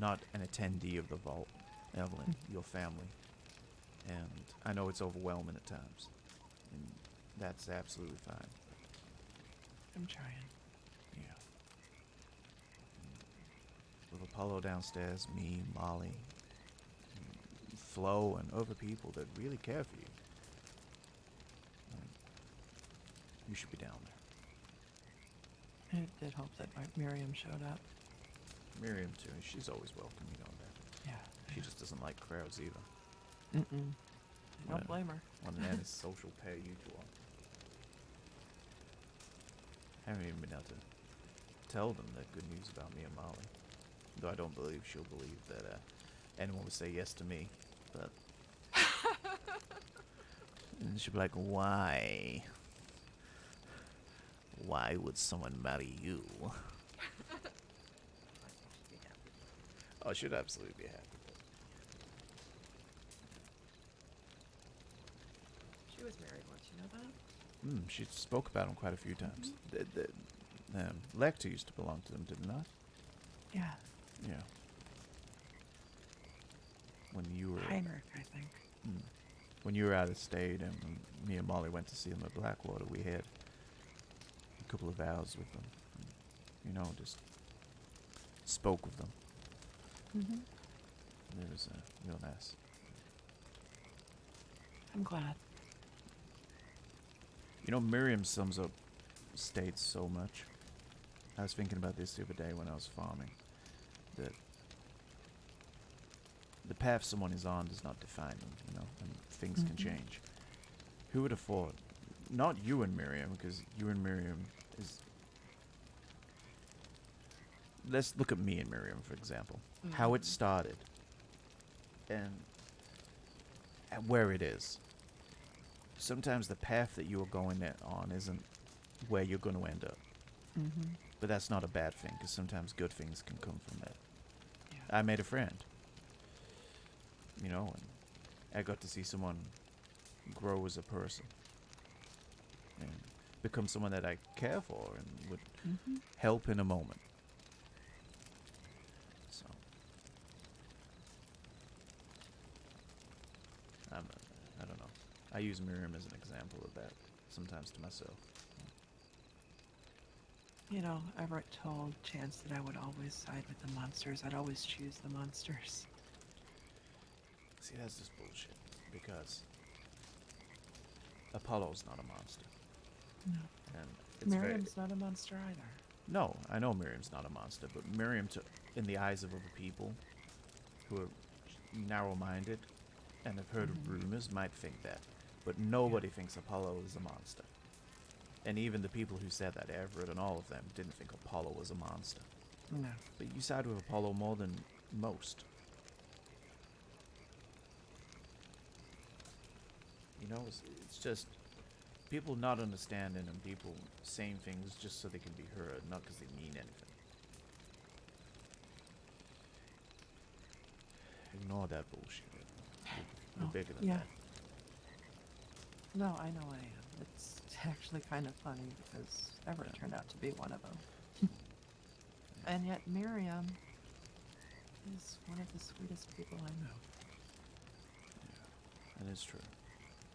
not an attendee of the vault, Evelyn. Your family. And I know it's overwhelming at times. And that's absolutely fine. I'm trying. Yeah. With Apollo downstairs, me, Molly, Flo, and other people that really care for you. You should be down there. I did hope that Miriam showed up. Miriam, too. She's always welcome, you know that. Yeah. She just doesn't like crowds either. Mm-mm. Well, Don't blame her. One man is social pair you two are. I haven't even been able to tell them that good news about me and Molly. Though I don't believe she'll believe that anyone would say yes to me. But and she'll be like, why? Why would someone marry you? Oh, she'd absolutely be happy. She was married once, you know that? She spoke about him quite a few times. Lecter used to belong to them, did it not? Yeah. Yeah. When you were Heinrich, I think. when you were out of state and when me and Molly went to see them at Blackwater, we had a couple of vows with them. You know, just spoke with them. Mm-hmm. It was real nice. I'm glad. You know, Miriam sums up states so much. I was thinking about this the other day when I was farming. That the path someone is on does not define them, you know, and things can change. Who would have thought? Not you and Miriam, because you and Miriam is... Let's look at me and Miriam, for example. How it started. And where it is. Sometimes the path that you're going on isn't where you're going to end up. Mm-hmm. But that's not a bad thing, because sometimes good things can come from that. I made a friend. You know, and I got to see someone grow as a person and become someone that I care for and would help in a moment. So, I don't know. I use Miriam as an example of that sometimes to myself. You know, Everett told Chance that I would always side with the monsters. I'd always choose the monsters. See, that's just bullshit. Because Apollo's not a monster. No. And it's Miriam's not a monster either. No, I know Miriam's not a monster, but Miriam, in the eyes of other people who are narrow-minded and have heard rumors, might think that. But nobody thinks Apollo is a monster. And even the people who said that, Everett and all of them, didn't think Apollo was a monster. No. But you side with Apollo more than most. You know, it's just people not understanding and people saying things just so they can be heard, not because they mean anything. Ignore that bullshit. You're bigger than that. No, I know I am. It's actually kind of funny because Everett turned out to be one of them. And yet Miriam is one of the sweetest people I know. Yeah, and it's true.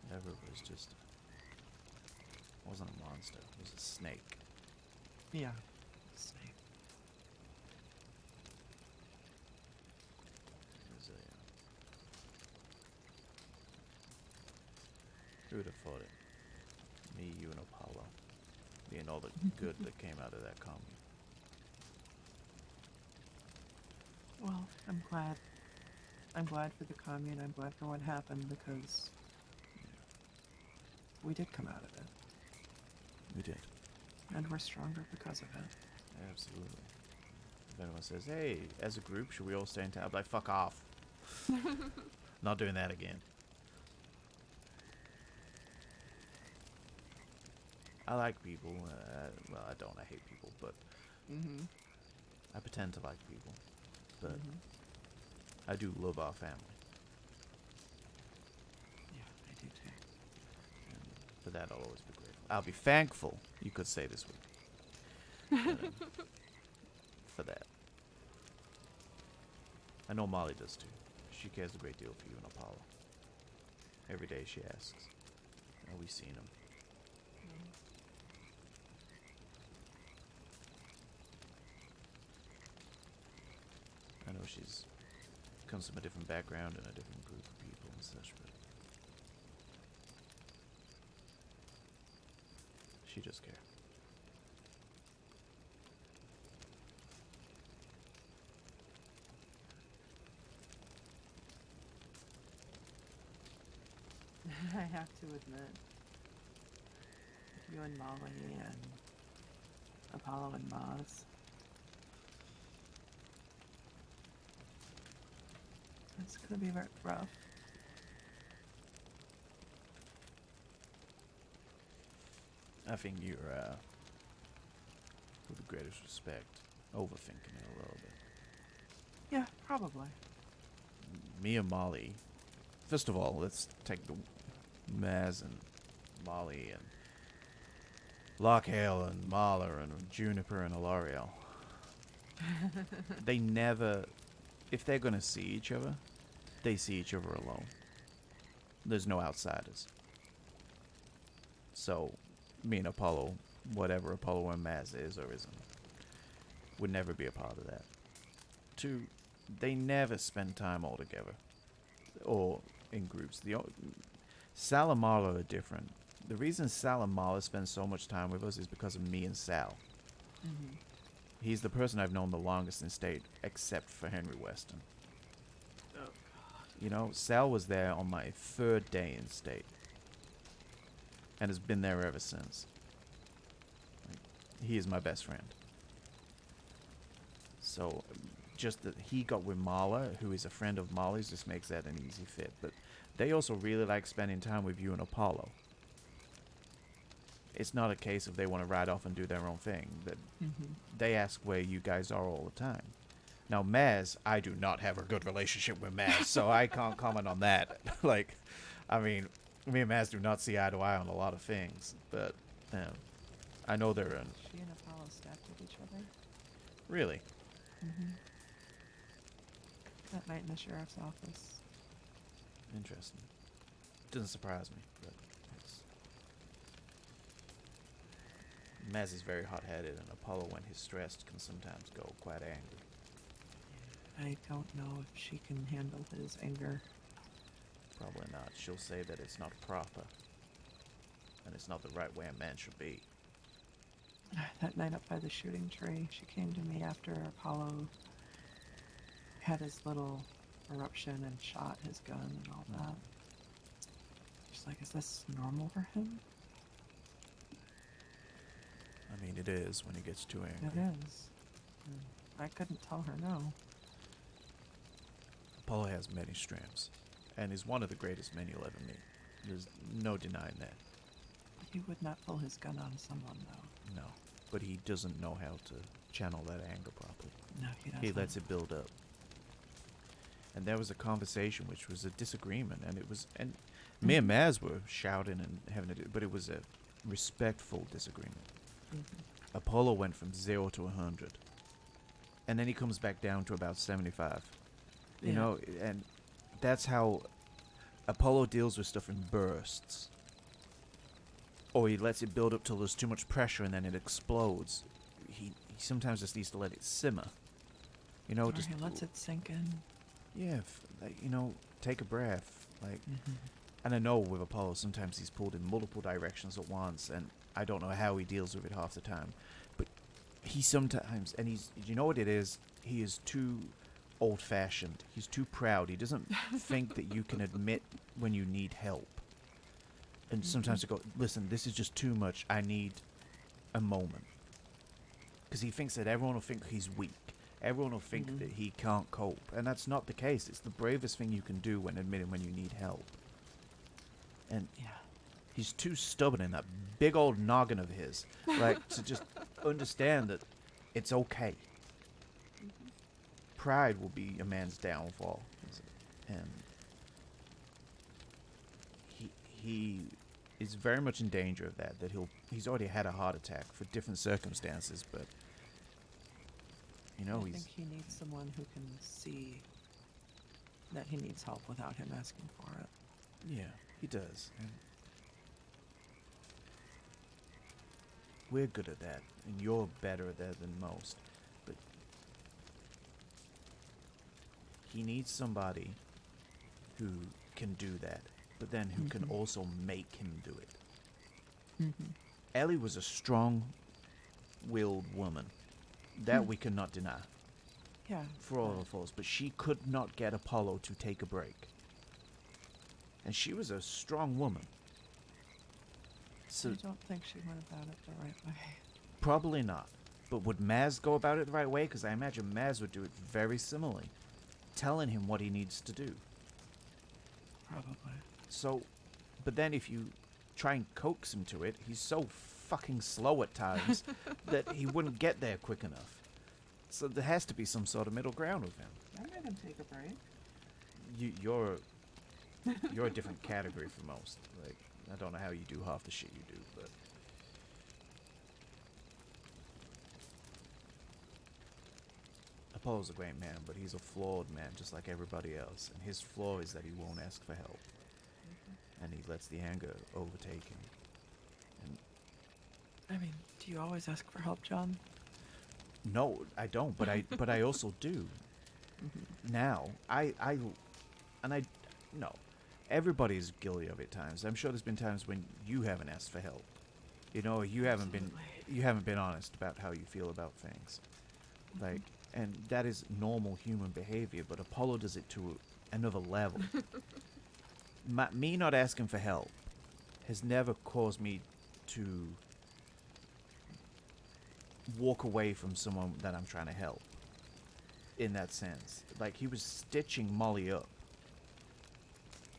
Everett was just wasn't a monster. It was a snake. Yeah. Snake. It was who'd have thought it? Me, you, and Apollo. Me and all the good that came out of that commune. Well, I'm glad. I'm glad for the commune. I'm glad for what happened because we did come out of it. We did. And we're stronger because of it. Absolutely. If anyone says, hey, as a group, should we all stay in town? I'm like, fuck off. Not doing that again. I like people. Well, I don't. I hate people, but I pretend to like people. But I do love our family. Yeah, I do too. And for that, I'll always be grateful. I'll be thankful, you could say this week. For that. I know Molly does too. She cares a great deal for you and Apollo. Every day she asks. Are we seeing him? I know she's comes from a different background and a different group of people and such, but she does care. I have to admit, you and Molly and Apollo and Maz, it's gonna be very rough. I think you're, with the greatest respect, overthinking it a little bit. Yeah, probably. Me and Molly, first of all, let's take the Maz and Molly and Lockhale and Mahler and Juniper and Ilariel. They never, if they're gonna see each other, they see each other alone. There's no outsiders. So, me and Apollo, whatever Apollo and Maz is or isn't, would never be a part of that. Two, they never spend time all together. Or in groups. Sal and Marla are different. The reason Sal and Marla spend so much time with us is because of me and Sal. He's the person I've known the longest in state, except for Henry Weston. Oh, God. You know, Sal was there on my 3rd day in state. And has been there ever since. Like, he is my best friend. So, just that he got with Marla, who is a friend of Molly's, just makes that an easy fit. But they also really like spending time with you and Apollo. It's not a case of they want to ride off and do their own thing. That they ask where you guys are all the time. Now, Maz, I do not have a good relationship with Maz, so I can't comment on that. Like, I mean, me and Maz do not see eye to eye on a lot of things, but I know they're in. She and Apollo stabbed at each other. Really? Mm-hmm. That night in the sheriff's office. Interesting. Doesn't surprise me, but it's... Maz is very hot-headed, and Apollo, when he's stressed, can sometimes go quite angry. I don't know if she can handle his anger. Probably not. She'll say that it's not proper, and it's not the right way a man should be. That night up by the shooting tree, she came to me after Apollo had his little eruption and shot his gun and all that. She's like, is this normal for him? I mean, it is when he gets too It angry. is. I couldn't tell her no. Apollo has many strengths, and is one of the greatest men you'll ever meet. There's no denying that. He would not pull his gun on someone, though. No. But he doesn't know how to channel that anger properly. No, he doesn't. He lets it build up. And there was a conversation which was a disagreement, and me and Maz were shouting and having to do, but it was a respectful disagreement. Apollo went from 0 to 100, and then he comes back down to about 75. You Yeah. know, and that's how Apollo deals with stuff in bursts. Or he lets it build up till there's too much pressure and then it explodes. He sometimes just needs to let it simmer. You know, Or just he lets it sink in. yeah, you know, take a breath. Like, and I know with Apollo sometimes he's pulled in multiple directions at once, and I don't know how he deals with it half the time. But he sometimes, and you know what it is? He is too old-fashioned. He's too proud. He doesn't think that you can admit when you need help. And sometimes to go, listen, this is just too much. I need a moment. Because he thinks that everyone will think he's weak. Everyone will think that he can't cope. And that's not the case. It's the bravest thing you can do when admitting when you need help. And Yeah. he's too stubborn in that big old noggin of his. Like, to just understand that it's okay. Pride will be a man's downfall. And he is very much in danger of that he's already had a heart attack for different circumstances, but you know, I think he needs someone who can see that he needs help without him asking for it. yeah, he does. And we're good at that, and you're better at that than most, but he needs somebody who can do that, but then who can also make him do it. Ellie was a strong-willed woman. That we cannot deny, Yeah. for all of us. But she could not get Apollo to take a break. And she was a strong woman. So I don't think she went about it the right way. probably not. But would Maz go about it the right way? Because I imagine Maz would do it very similarly. Telling him what he needs to do. Probably. So, but then if you try and coax him to it, he's so fucking slow at times that he wouldn't get there quick enough. So there has to be some sort of middle ground with him. I made him take a break. You're a different category from most. Like, I don't know how you do half the shit you do, but Apollo's a great man, but he's a flawed man just like everybody else. And his flaw is that he won't ask for help. And he lets the anger overtake him. I mean, do you always ask for help, John? No, I don't, but I also do. Now, no. Everybody's guilty of it at times. I'm sure there's been times when you haven't asked for help. You know, you haven't been honest about how you feel about things. Like, and that is normal human behavior, but Apollo does it to another level. Me not asking for help has never caused me to walk away from someone that I'm trying to help. In that sense. Like, he was stitching Molly up.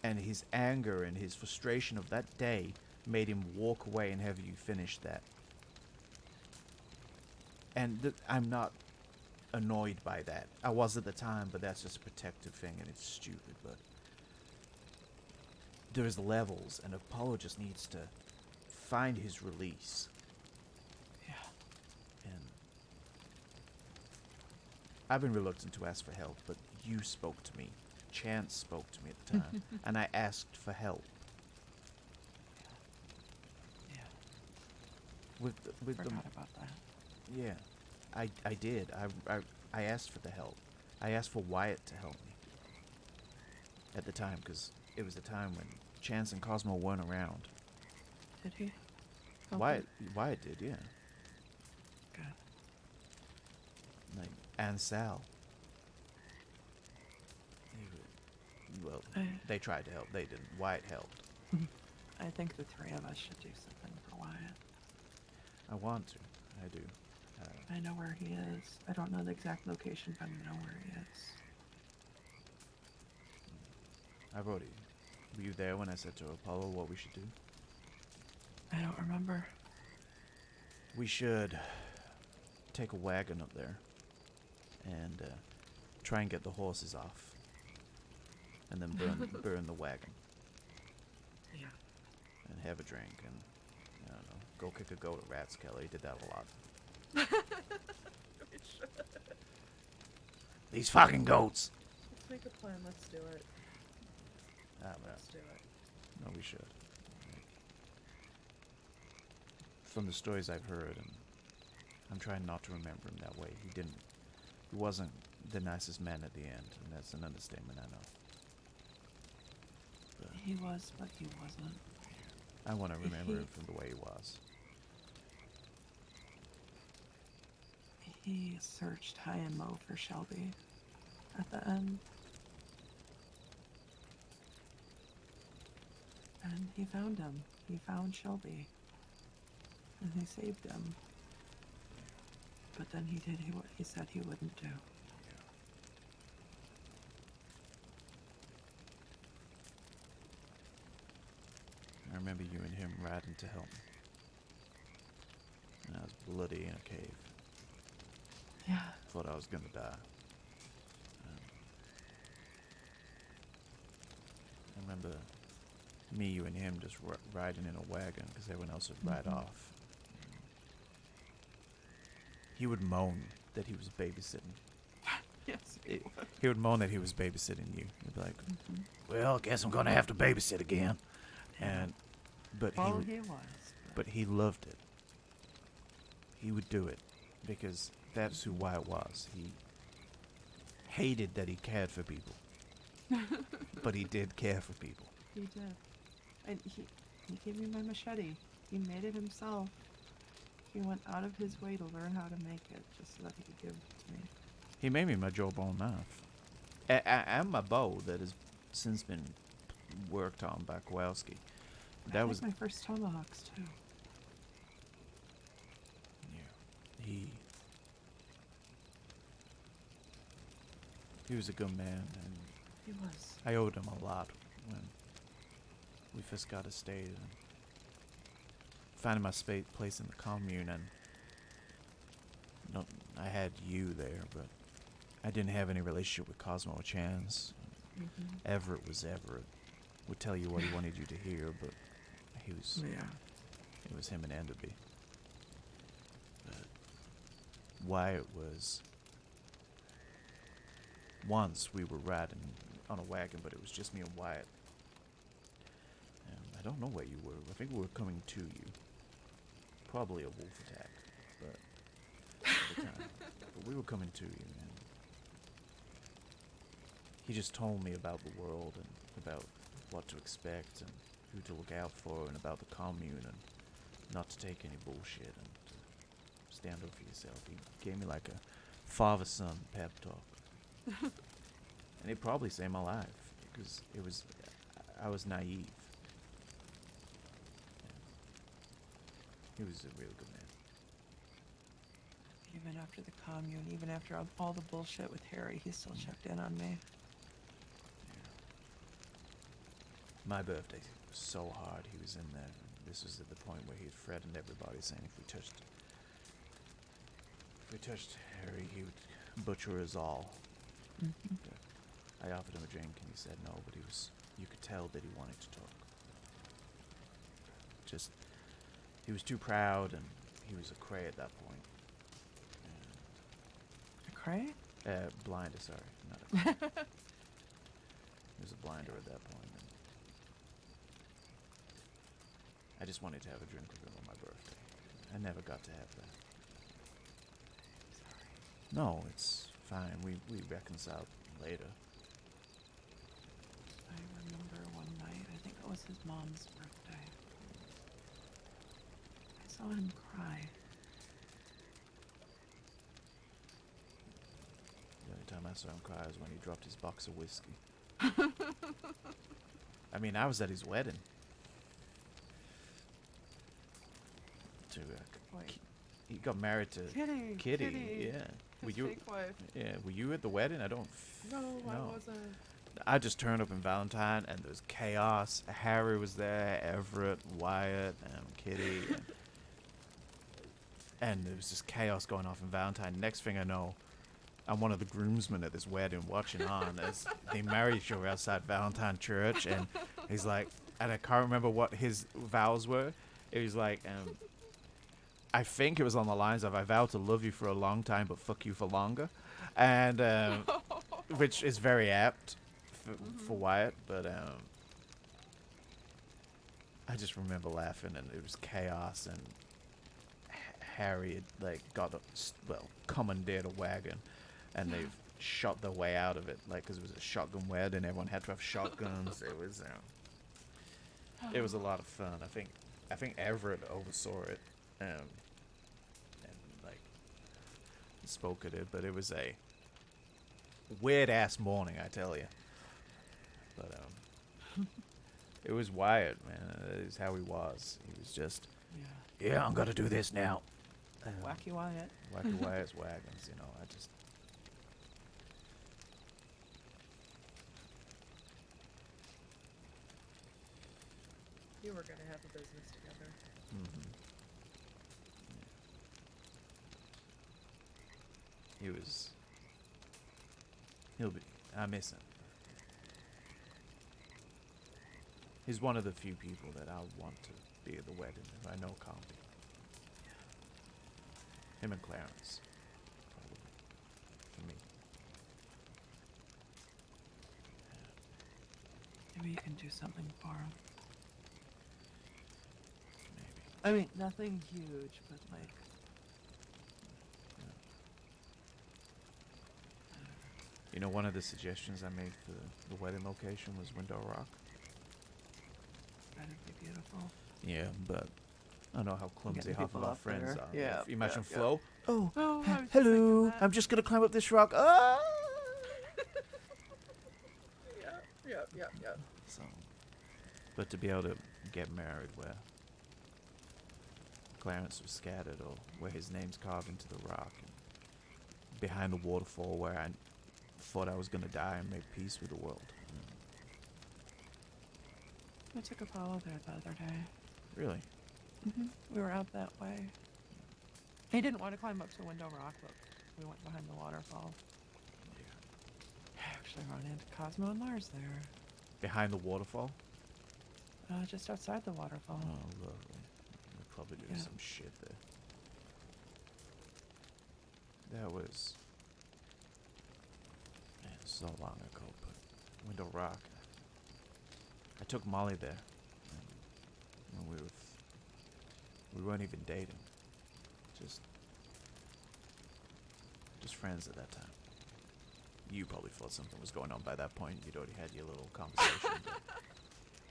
And his anger and his frustration of that day made him walk away and have you finish that. And I'm not annoyed by that. I was at the time, but that's just a protective thing, and it's stupid. But there's levels, and Apollo just needs to find his release. Yeah. And I've been reluctant to ask for help, but you spoke to me. Chance spoke to me at the time, and I asked for help. Yeah. With Forgot about that. yeah, I did. I asked for the help. I asked for Wyatt to help me at the time, because it was a time when Chance and Cosmo weren't around. Did he? help Wyatt you? Did, yeah. Good. Like, and Sal. Well, they tried to help. They didn't. Wyatt helped. I think the three of us should do something for Wyatt. I want to. I do. I know where he is. I don't know the exact location, but I know where he is. I've already. Were you there when I said to Apollo what we should do? I don't remember. We should take a wagon up there and try and get the horses off, and then burn the wagon Yeah. and have a drink and I don't know, go kick a goat at Rats. Kelly did that a lot. These fucking goats. Let's make a plan. Let's do it. Let's do it. No, we should. From the stories I've heard, and I'm trying not to remember him that way. He wasn't the nicest man at the end, and that's an understatement, I know. But He was, but he wasn't. I want to remember him from the way he was. He searched high and low for Shelby at the end. And he found him. He found Shelby. And he saved him. But then he did what he said he wouldn't do. I remember you and him riding to help me. And I was bloody in a cave. Yeah. Thought I was gonna die. I remember me, you, and him just riding in a wagon because everyone else would ride off. He would moan that he was babysitting. Yes. He would moan that he was babysitting you. He'd be like, "Well, I guess I'm gonna have to babysit again." And but Well, he he was. but he loved it. He would do it because that's who Wyatt was. He hated that he cared for people, but he did care for people. He did. And he gave me my machete. He made it himself. He went out of his way to learn how to make it just so that he could give it to me. He made me my jawbone knife, and my bow that has since been worked on by Kowalski. I was my first tomahawks too. Yeah, he was a good man, and He was. I owed him a lot when we first got estate and finding my place in the commune, and I had you there, but I didn't have any relationship with Cosmo or Chance. Everett was Everett. Would tell you what he wanted you to hear, but it was him and Enderby. But Wyatt was... Once we were riding on a wagon, but it was just me and Wyatt. And I don't know where you were. I think we were coming to you. Probably a wolf attack, but at the time. But we were coming to you, and he just told me about the world and about what to expect and who to look out for and about the commune and not to take any bullshit and to stand up for yourself. He gave me like a father-son pep talk. And it probably saved my life because I was naive. He was a real good man. Even after the commune, even after all the bullshit with Harry, he still checked in on me. My birthday was so hard. He was in there. This was at the point where he'd threatened everybody, saying if we touched Harry, he would butcher us all. Mhm. I offered him a drink and he said no, but you could tell that he wanted to talk. Just, he was too proud and he was a cray at that point. A cray? Blinder, sorry. Not a cray. He was a blinder at that point. And I just wanted to have a drink with him on my birthday. I never got to have that. No, it's fine. We reconciled later. I remember one night, I think it was his mom's birthday. I saw him cry. The only time I saw him cry was when he dropped his box of whiskey. I mean, I was at his wedding. To Wait. he got married to Kitty. Yeah. Were His you? fake wife. Yeah. Were you at the wedding? I don't. No, I no. wasn't. I just turned up in Valentine and there was chaos. Harry was there, Everett, Wyatt, Kitty, and there was just chaos going off in Valentine. Next thing I know, I'm one of the groomsmen at this wedding watching on as they marry each other outside Valentine Church, and he's like, and I can't remember what his vows were. It was like, I think it was on the lines of, I vow to love you for a long time, but fuck you for longer. And, which is very apt for Wyatt, but, I just remember laughing and it was chaos and Harry had, like, commandeered a wagon and they've shot their way out of it, like, because it was a shotgun wedding, everyone had to have shotguns. It was a lot of fun. I think Everett oversaw it, and like spoke at it, but it was a weird ass morning, I tell you. But it was Wyatt, man. That is how he was. He was just, yeah, I'm gonna do this now. Wacky Wyatt. Wacky Wyatt's wagons, you know. I just. You were gonna have a business together. Mm-hmm. I miss him. He's one of the few people that I want to be at the wedding if I know can't be. Him and Clarence, probably, for me. Maybe you can do something for him. Maybe. I mean, nothing huge, but like. You know, one of the suggestions I made for the wedding location was Window Rock. That'd be beautiful. Yeah, but I know how clumsy Getting half of people our up friends there. are. Yeah, If you imagine yeah. Flo. Oh, Oh, I was just hello. thinking that. I'm just gonna climb up this rock. Ah! Yeah. So, but to be able to get married where Clarence was scattered, or where his name's carved into the rock, and behind the waterfall where I thought I was gonna die and make peace with the world. I took a follow there the other day. Really? We were out that way. He didn't want to climb up to Window Rock, but we went behind the waterfall. I actually ran into Cosmo and Lars there. Behind the waterfall? Just outside the waterfall. Oh, lovely. We're probably doing Yeah. some shit there. That was, man, so long ago, but Window Rock. I took Molly there. And we weren't even dating. Just friends at that time. You probably thought something was going on by that point. You'd already had your little conversation. But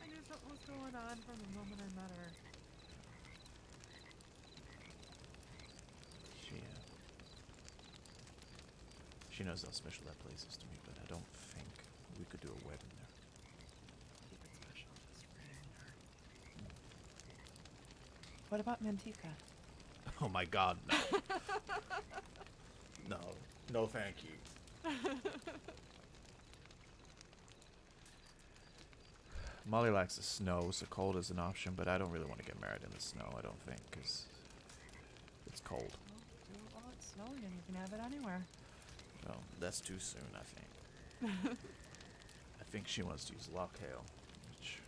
I knew something was going on from the moment I met her. she knows how special that place is to me, but I don't think we could do a wedding there. Keep it special this ring. What about Mantika? Oh my god, no. No. No, thank you. Molly likes the snow, so cold is an option, but I don't really want to get married in the snow, I don't think, because it's cold. Well, it's snowing and you can have it anywhere. Well, that's too soon, I think. I think she wants to use Lockhail. Which,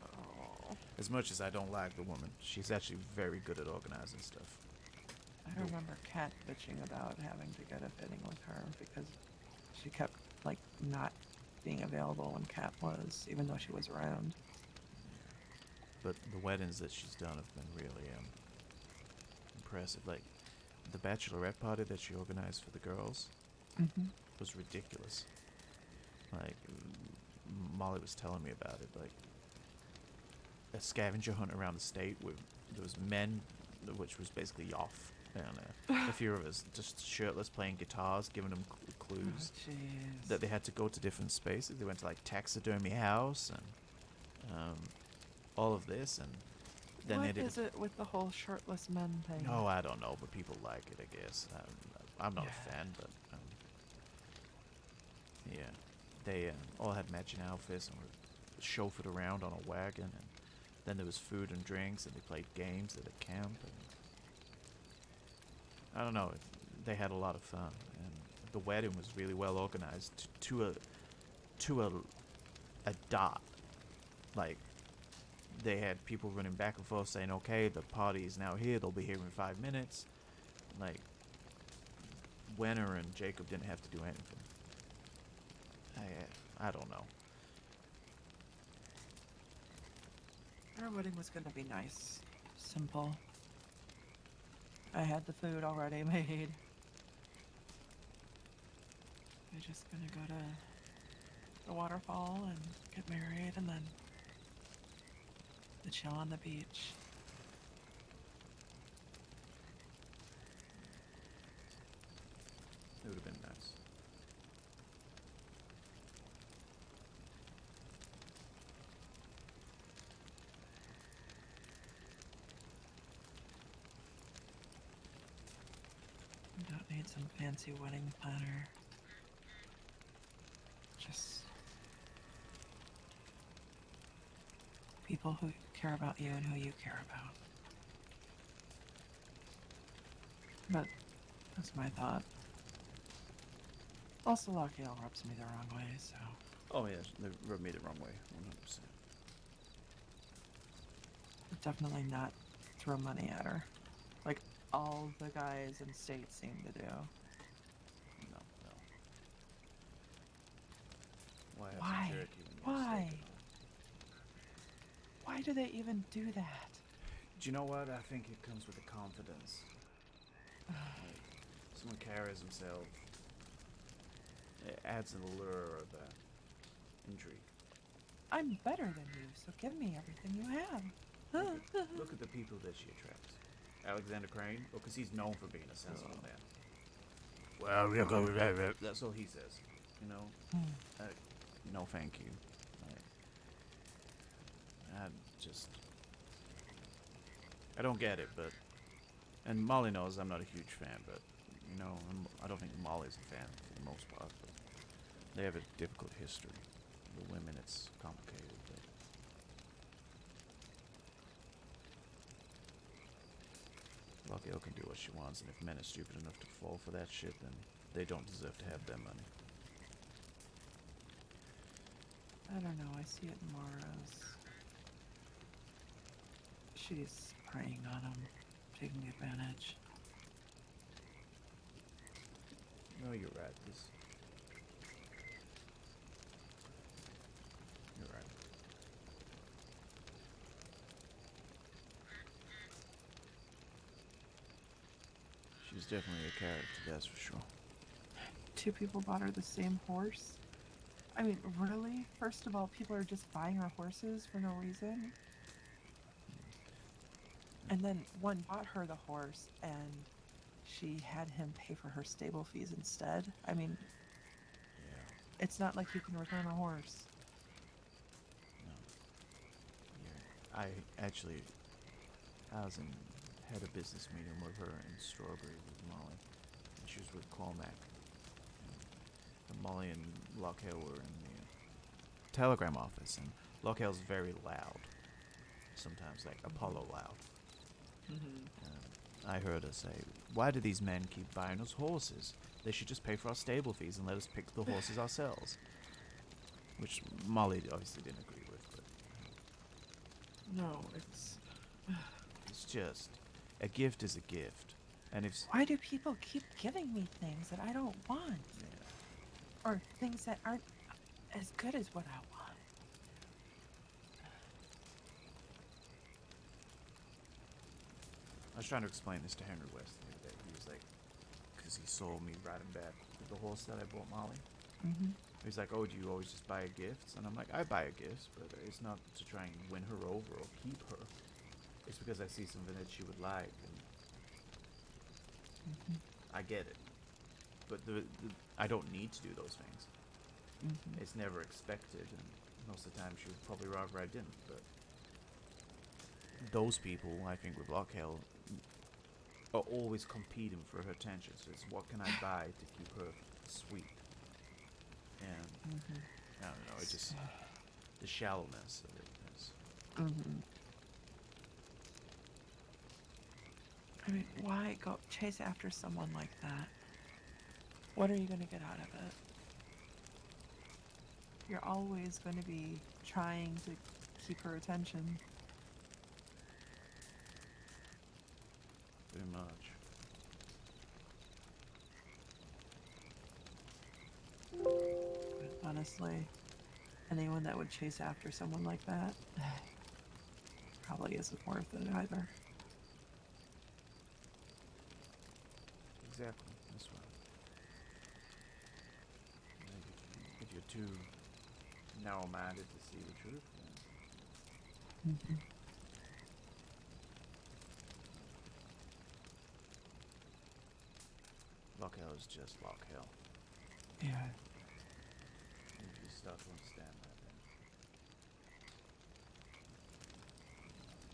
Oh. as much as I don't like the woman, she's actually very good at organizing stuff. I remember Kat bitching about having to get a fitting with her because she kept, like, not being available when Kat was, even though she was around. But the weddings that she's done have been really impressive. Like, the bachelorette party that she organized for the girls Mm-hmm. was ridiculous. Like, Molly was telling me about it. Like, a scavenger hunt around the state where there was men, which was basically Yoff, and a few of us just shirtless playing guitars, giving them clues Oh, jeez. that they had to go to different spaces. They went to, like, taxidermy house and all of this, and then What they did. is it with the whole shirtless men thing? Oh, I don't know, but people like it, I guess. I'm not Yeah. a fan, but yeah, they all had matching outfits and were chauffeured around on a wagon, and then there was food and drinks, and they played games at a camp, and I don't know, they had a lot of fun, and the wedding was really well organized to a dot. Like, they had people running back and forth saying, okay, the party is now here, they'll be here in 5 minutes. Like, Wenner and Jacob didn't have to do anything. I don't know. Our wedding was gonna be nice. Simple. I had the food already made. We're just gonna go to the waterfall and get married and then the chill on the beach. It would have been nice. We don't need some fancy wedding planner. Just people who care about you and who you care about. But that's my thought. Also, Lockhail rubs me the wrong way, so Oh, yeah, they rubbed me the wrong way, 100%. definitely not throw money at her. Like all the guys in state seem to do. No. Why have Why? some jerky when you're Why? steak? Why do they even do that? Do you know what? I think it comes with the confidence. Like, someone carries himself. It adds an allure of intrigue. I'm better than you, so give me everything you have. Look at the people that she attracts. Alexander Crane? Well, because he's known for being a sensible man. Well, we're going to... That's all he says. You know? No, thank you. I don't get it, but... And Molly knows I'm not a huge fan, but... You know, I don't think Molly's a fan for the most part, but... They have a difficult history. The women, it's complicated, but... Lockhail can do what she wants, and if men are stupid enough to fall for that shit, then they don't deserve to have their money. I don't know, I see it in Mara's. She's preying on him, taking advantage. No, you're right. You're right. She's definitely a character, that's for sure. Two people bought her the same horse? I mean, really? First of all, people are just buying her horses for no reason. And then one bought her the horse and she had him pay for her stable fees instead. I mean, Yeah. it's not like you can return a horse. No. Yeah. Had a business meeting with her in Strawberry with Molly. And she was with Cormac. And Molly and Lockhail were in the telegram office, and Lockhail's very loud. Sometimes, like Apollo loud. Mm-hmm. I heard her say, "Why do these men keep buying us horses? They should just pay for our stable fees and let us pick the horses ourselves." Which Molly obviously didn't agree with, but No, it's... it's just a gift is a gift, and if Why do people keep giving me things that I don't want? Or things that aren't as good as what I want? I was trying to explain this to Henry West the other day. He was like, because he saw me riding back with the horse that I bought Molly. Mm-hmm. He's like, "Oh, do you always just buy her gifts?" And I'm like, "I buy her gifts, but it's not to try and win her over or keep her. It's because I see something that she would like, and I get it. But I don't need to do those things. It's never expected, and most of the time she would probably rather I didn't. But those people, I think, with Lockhell, are always competing for her attention. So it's what can I buy to keep her sweet? And I don't know, it just the shallowness of it is. I mean, why go chase after someone like that? What are you going to get out of it? You're always going to be trying to keep her attention. Pretty much. But honestly, anyone that would chase after someone like that probably isn't worth it either. Exactly. That's right. Like if you're too narrow-minded to see the truth, then Lockhell is just Lockhell. Yeah. You start to understand that, then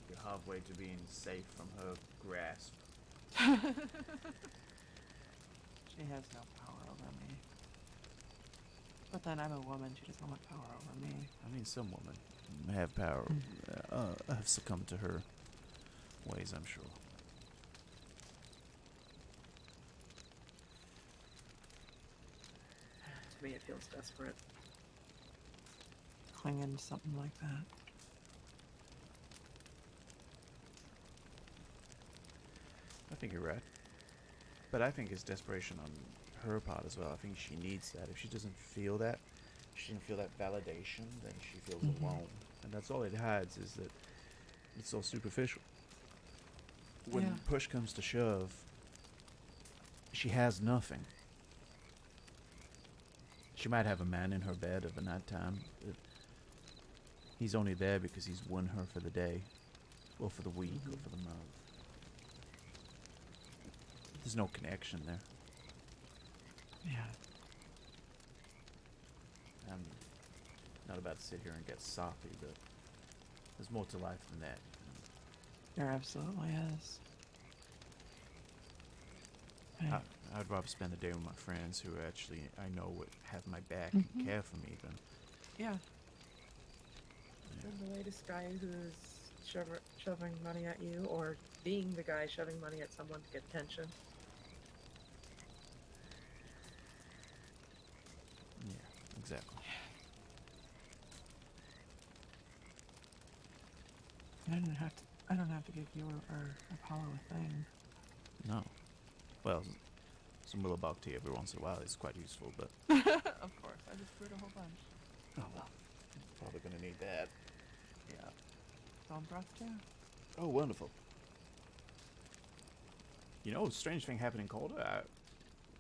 you're halfway to being safe from her grasp. She has no power over me. But then I'm a woman, she doesn't want power over me. I mean, some women have power, have succumbed to her ways, I'm sure. To me, it feels desperate. Clinging to something like that. I think you're right. But I think it's desperation on her part as well. I think she needs that. If she doesn't feel that, she doesn't feel that validation, then she feels alone. And that's all it hides, is that it's all superficial. When push comes to shove, she has nothing. She might have a man in her bed of a night time, but he's only there because he's won her for the day, or for the week, or for the month. There's no connection there. Yeah. I'm not about to sit here and get soppy, but there's more to life than that. There absolutely is. Hey. I'd rather spend a day with my friends who actually I know would have my back and care for me than... Yeah. And the latest guy who's shoving money at you, or being the guy shoving money at someone to get attention. Yeah, exactly. I don't have to give you or Apollo a thing. No. Well, some willow bark tea every once in a while is quite useful, but... Of course, I just brewed a whole bunch. Oh, well. Probably gonna need that. Yeah. Bone broth too. Oh, wonderful. You know, strange thing happened in Calder.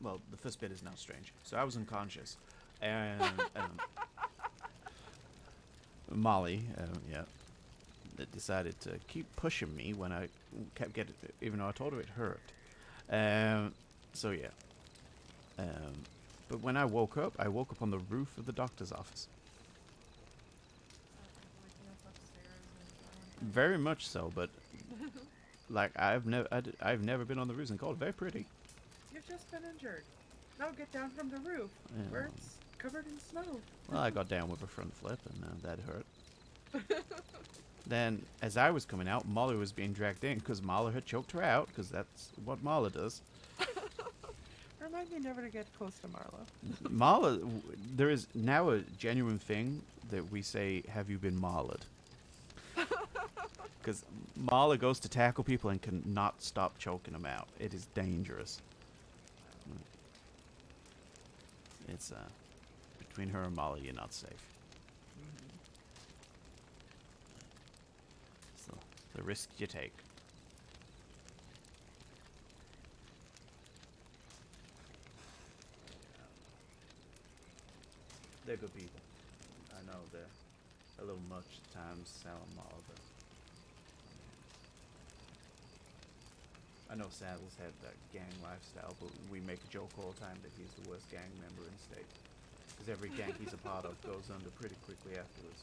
Well, the first bit is now strange. So I was unconscious, and Molly, that decided to keep pushing me when I kept getting, even though I told her it hurt. So yeah. But when I woke up on the roof of the doctor's office. Very much so, but like I've never been on the roofs in Calder. Very pretty. You've just been injured. Now get down from the roof, Yeah. where it's covered in snow. Well, I got down with a front flip, and that hurt. then, as I was coming out, Molly was being dragged in because Marla had choked her out, because that's what Marla does. Remind me never to get close to Marla. Marla, there is now a genuine thing that we say, have you been Marla'd? Because Marla goes to tackle people and cannot stop choking them out. It is dangerous. It's, between her and Molly, you're not safe. So, the risk you take. They're good people. I know they're a little much at times, Sal and Marla, but I know Saddles had that gang lifestyle, but we make a joke all the time that he's the worst gang member in the state. Because every gang he's a part of goes under pretty quickly afterwards.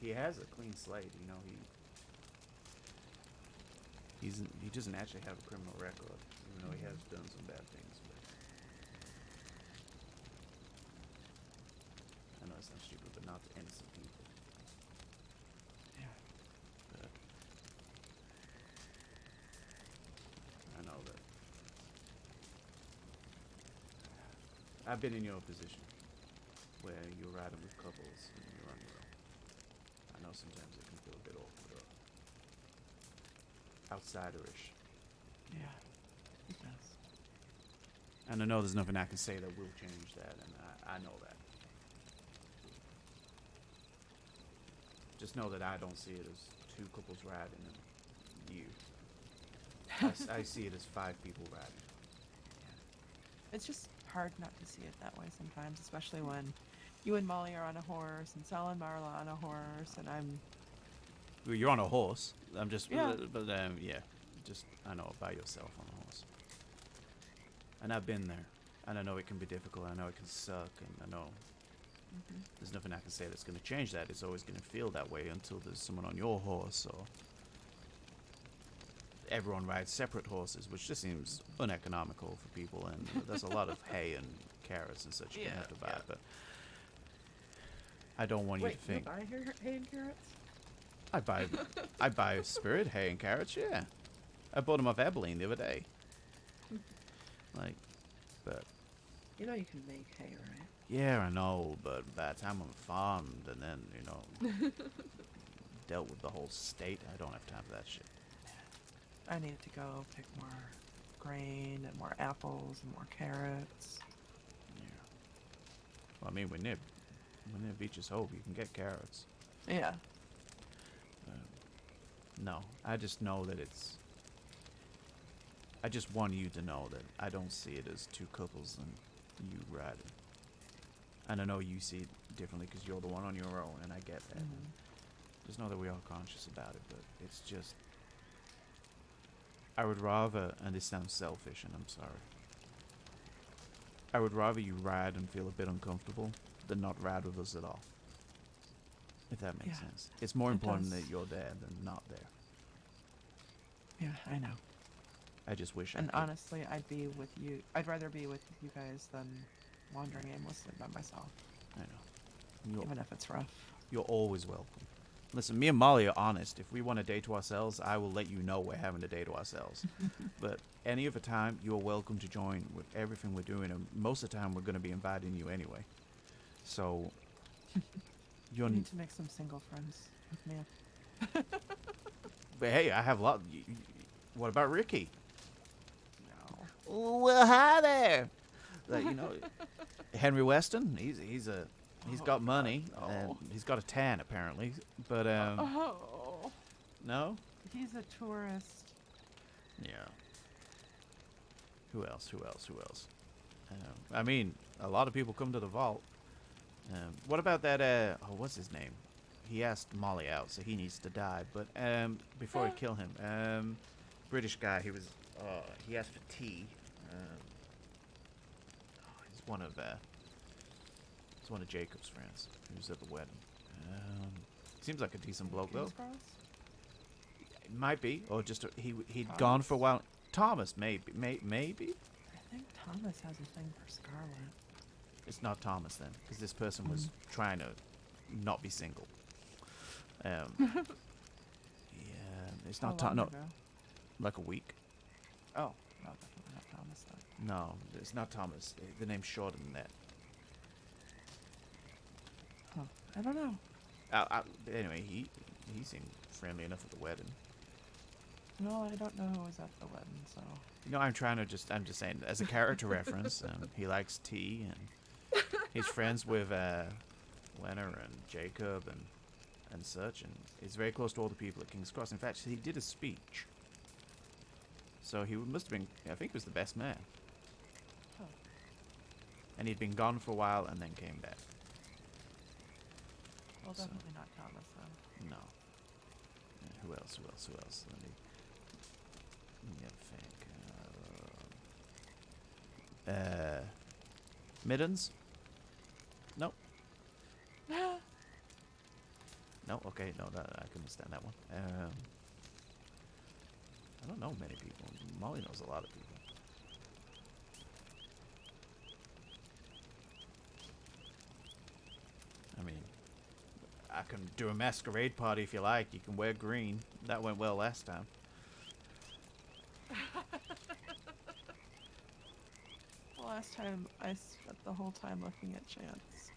He has a clean slate, you know. He doesn't actually have a criminal record, even though he has done some bad things. But I know it sounds stupid, but not to innocent people. Yeah. But I know that I've been in your position where you're riding with couples and you're on your own. I know sometimes it can feel a bit awkward or outsiderish. Yeah. It does. And I know there's nothing I can say that will change that, and I know that. Just know that I don't see it as two couples riding and you. I see it as 5 people riding. It's just hard not to see it that way sometimes, especially when you and Molly are on a horse and Sal and Marla on a horse, and I'm. Well, you're on a horse. I'm just, Yeah. but yeah, just I know by yourself on a horse. And I've been there, and I know it can be difficult. I know it can suck, and I know there's nothing I can say that's going to change that. It's always going to feel that way until there's someone on your horse, or everyone rides separate horses, which just seems uneconomical for people, and there's a lot of hay and carrots and such you Yeah, have to buy. yeah. But I don't want you Wait, to think. you buy hay and carrots? I buy Spirit hay and carrots. Yeah, I bought them off Abilene the other day. Like, but You know you can make hay, right? yeah, I know. But by the time I'm farmed and then dealt with the whole state, I don't have time for that shit. I need to go pick more grain and more apples and more carrots. Yeah. Well, I mean, we're near Beach's Hope. You can get carrots. Yeah. No, I just know that it's. I just want you to know that I don't see it as two couples and you riding. And I know you see it differently because you're the one on your own, and I get that. Just know that we are conscious about it, but it's just. I would rather, and this sounds selfish, and I'm sorry. I would rather you ride and feel a bit uncomfortable than not ride with us at all. If that makes Yeah, sense. It's more it important does. that you're there than not there. Yeah, I know. I just wish I And could. honestly, I'd be with you. I'd rather be with you guys than wandering aimlessly by myself, I know. even if it's rough. You're always welcome. Listen, me and Molly are honest. If we want a day to ourselves, I will let you know we're having a day to ourselves. But any other time, you're welcome to join with everything we're doing. And most of the time, we're going to be inviting you anyway. So, You need to make some single friends with me. But hey, I have a lot. What about Ricky? No. Well, hi there. Like, Henry Weston. He's got money and he's got a tan apparently. But Oh. no. He's a tourist. Yeah. Who else? I mean, a lot of people come to the vault. What about that? What's his name? He asked Molly out, so he needs to die. But before I kill him, British guy. He asked for tea. He's one of Jacob's friends. He was at the wedding. Seems like a decent bloke though. King's Cross? It might be, or just he'd Thomas? gone for a while. Thomas, maybe. I think Thomas has a thing for Scarlet. It's not Thomas then, because this person was trying to not be single. Yeah, it's How not long no, ago? like a week. Oh, no, definitely not Thomas then. No, it's not Thomas. The name's shorter than that. Huh. I don't know. Anyway, he seemed friendly enough at the wedding. No, I don't know who was at the wedding, so. You know, I'm just saying, as a character reference, he likes tea, and he's friends with Lena and Jacob and such, and he's very close to all the people at King's Cross. In fact, he did a speech. So he must have been, I think he was the best man. Huh. And he'd been gone for a while and then came back. Well, So- definitely not Thomas then. No. Who else? Let me think. Middens? Nope. No, okay, no, I couldn't stand that one. I don't know many people. Molly knows a lot of people. I mean, I can do a masquerade party if you like. You can wear green. That went well last time. The last time I spent the whole time looking at Chance.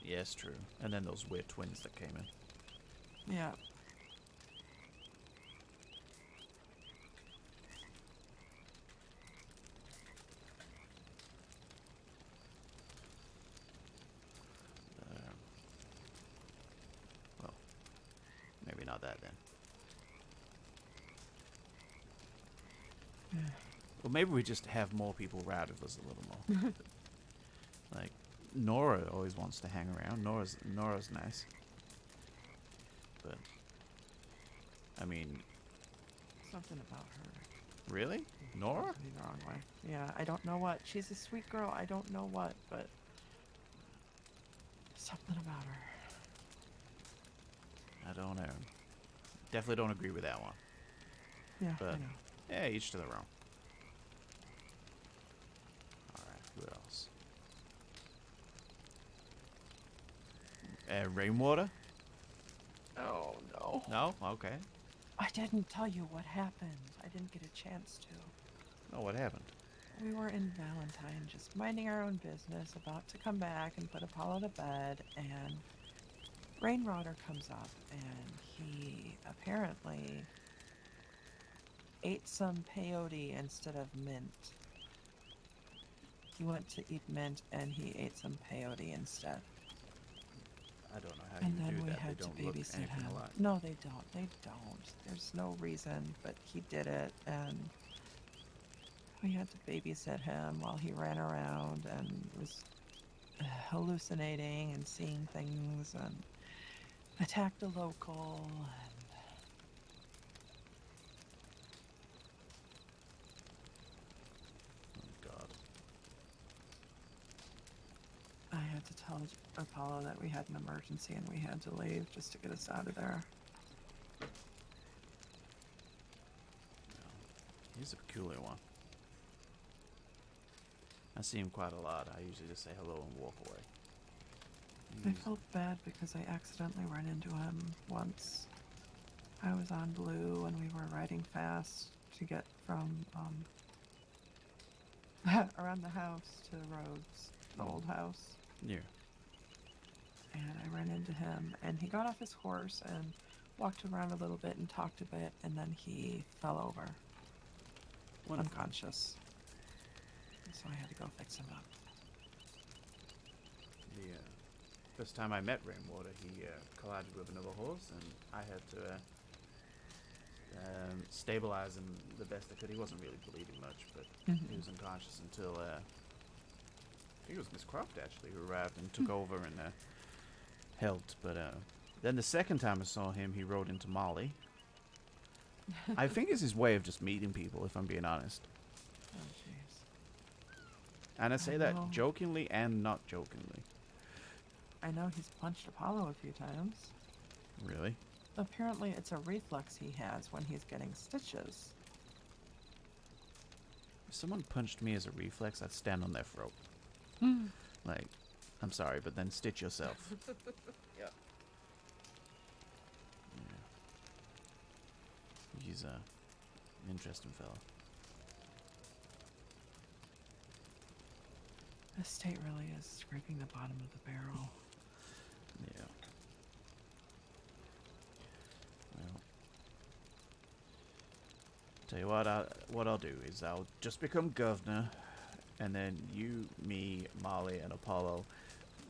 Yes, true. And then those weird twins that came in. Yeah. Well, maybe not that then. Well, maybe we just have more people ride with us a little more. Like, Nora always wants to hang around. Nora's nice. But, I mean, Something about her. really? Nora? rubs me the wrong way. Yeah, I don't know what. She's a sweet girl. I don't know what, but something about her. I don't know. Definitely don't agree with that one. Yeah, I But, know. yeah, each to their own. Alright, who else? Rainwater? Oh no. No? Okay. I didn't tell you what happened. I didn't get a chance to. Oh, what happened? We were in Valentine, just minding our own business, about to come back and put Apollo to bed, and Rainwater comes up, and he apparently ate some peyote instead of mint. He went to eat mint, and he ate some peyote instead. I don't know how And you then do we that. had They to don't look babysit anything him. alike. No, they don't. They don't. There's no reason, but he did it, and we had to babysit him while he ran around and was hallucinating and seeing things and attacked a local. Oh, God. I had to tell Apollo that we had an emergency and we had to leave just to get us out of there. No. He's a peculiar one. I see him quite a lot. I usually just say hello and walk away. I He's- felt bad because I accidentally ran into him once. I was on Blue and we were riding fast to get from around the house to Rhodes, the old house. Yeah. And I ran into him and he got off his horse and walked around a little bit and talked a bit, and then he fell over, Wonderful. unconscious. So I had to go fix him up. The first time I met Rainwater, he collided with another horse, and I had to stabilize him the best I could. He wasn't really bleeding much, but he was unconscious until I think it was Miss Croft actually who arrived and took over and helped. But then the second time I saw him, he rode into Molly. I think it's his way of just meeting people, if I'm being honest. Oh, jeez. And I say I that know. jokingly and not jokingly. I know he's punched Apollo a few times. Really? Apparently it's a reflex he has when he's getting stitches. If someone punched me as a reflex, I'd stand on their throat. Like, I'm sorry, but then stitch yourself. Yep. Yeah. He's an interesting fella. This state really is scraping the bottom of the barrel. Yeah. Well, tell you what I'll do is I'll just become governor, and then you, me, Molly, and Apollo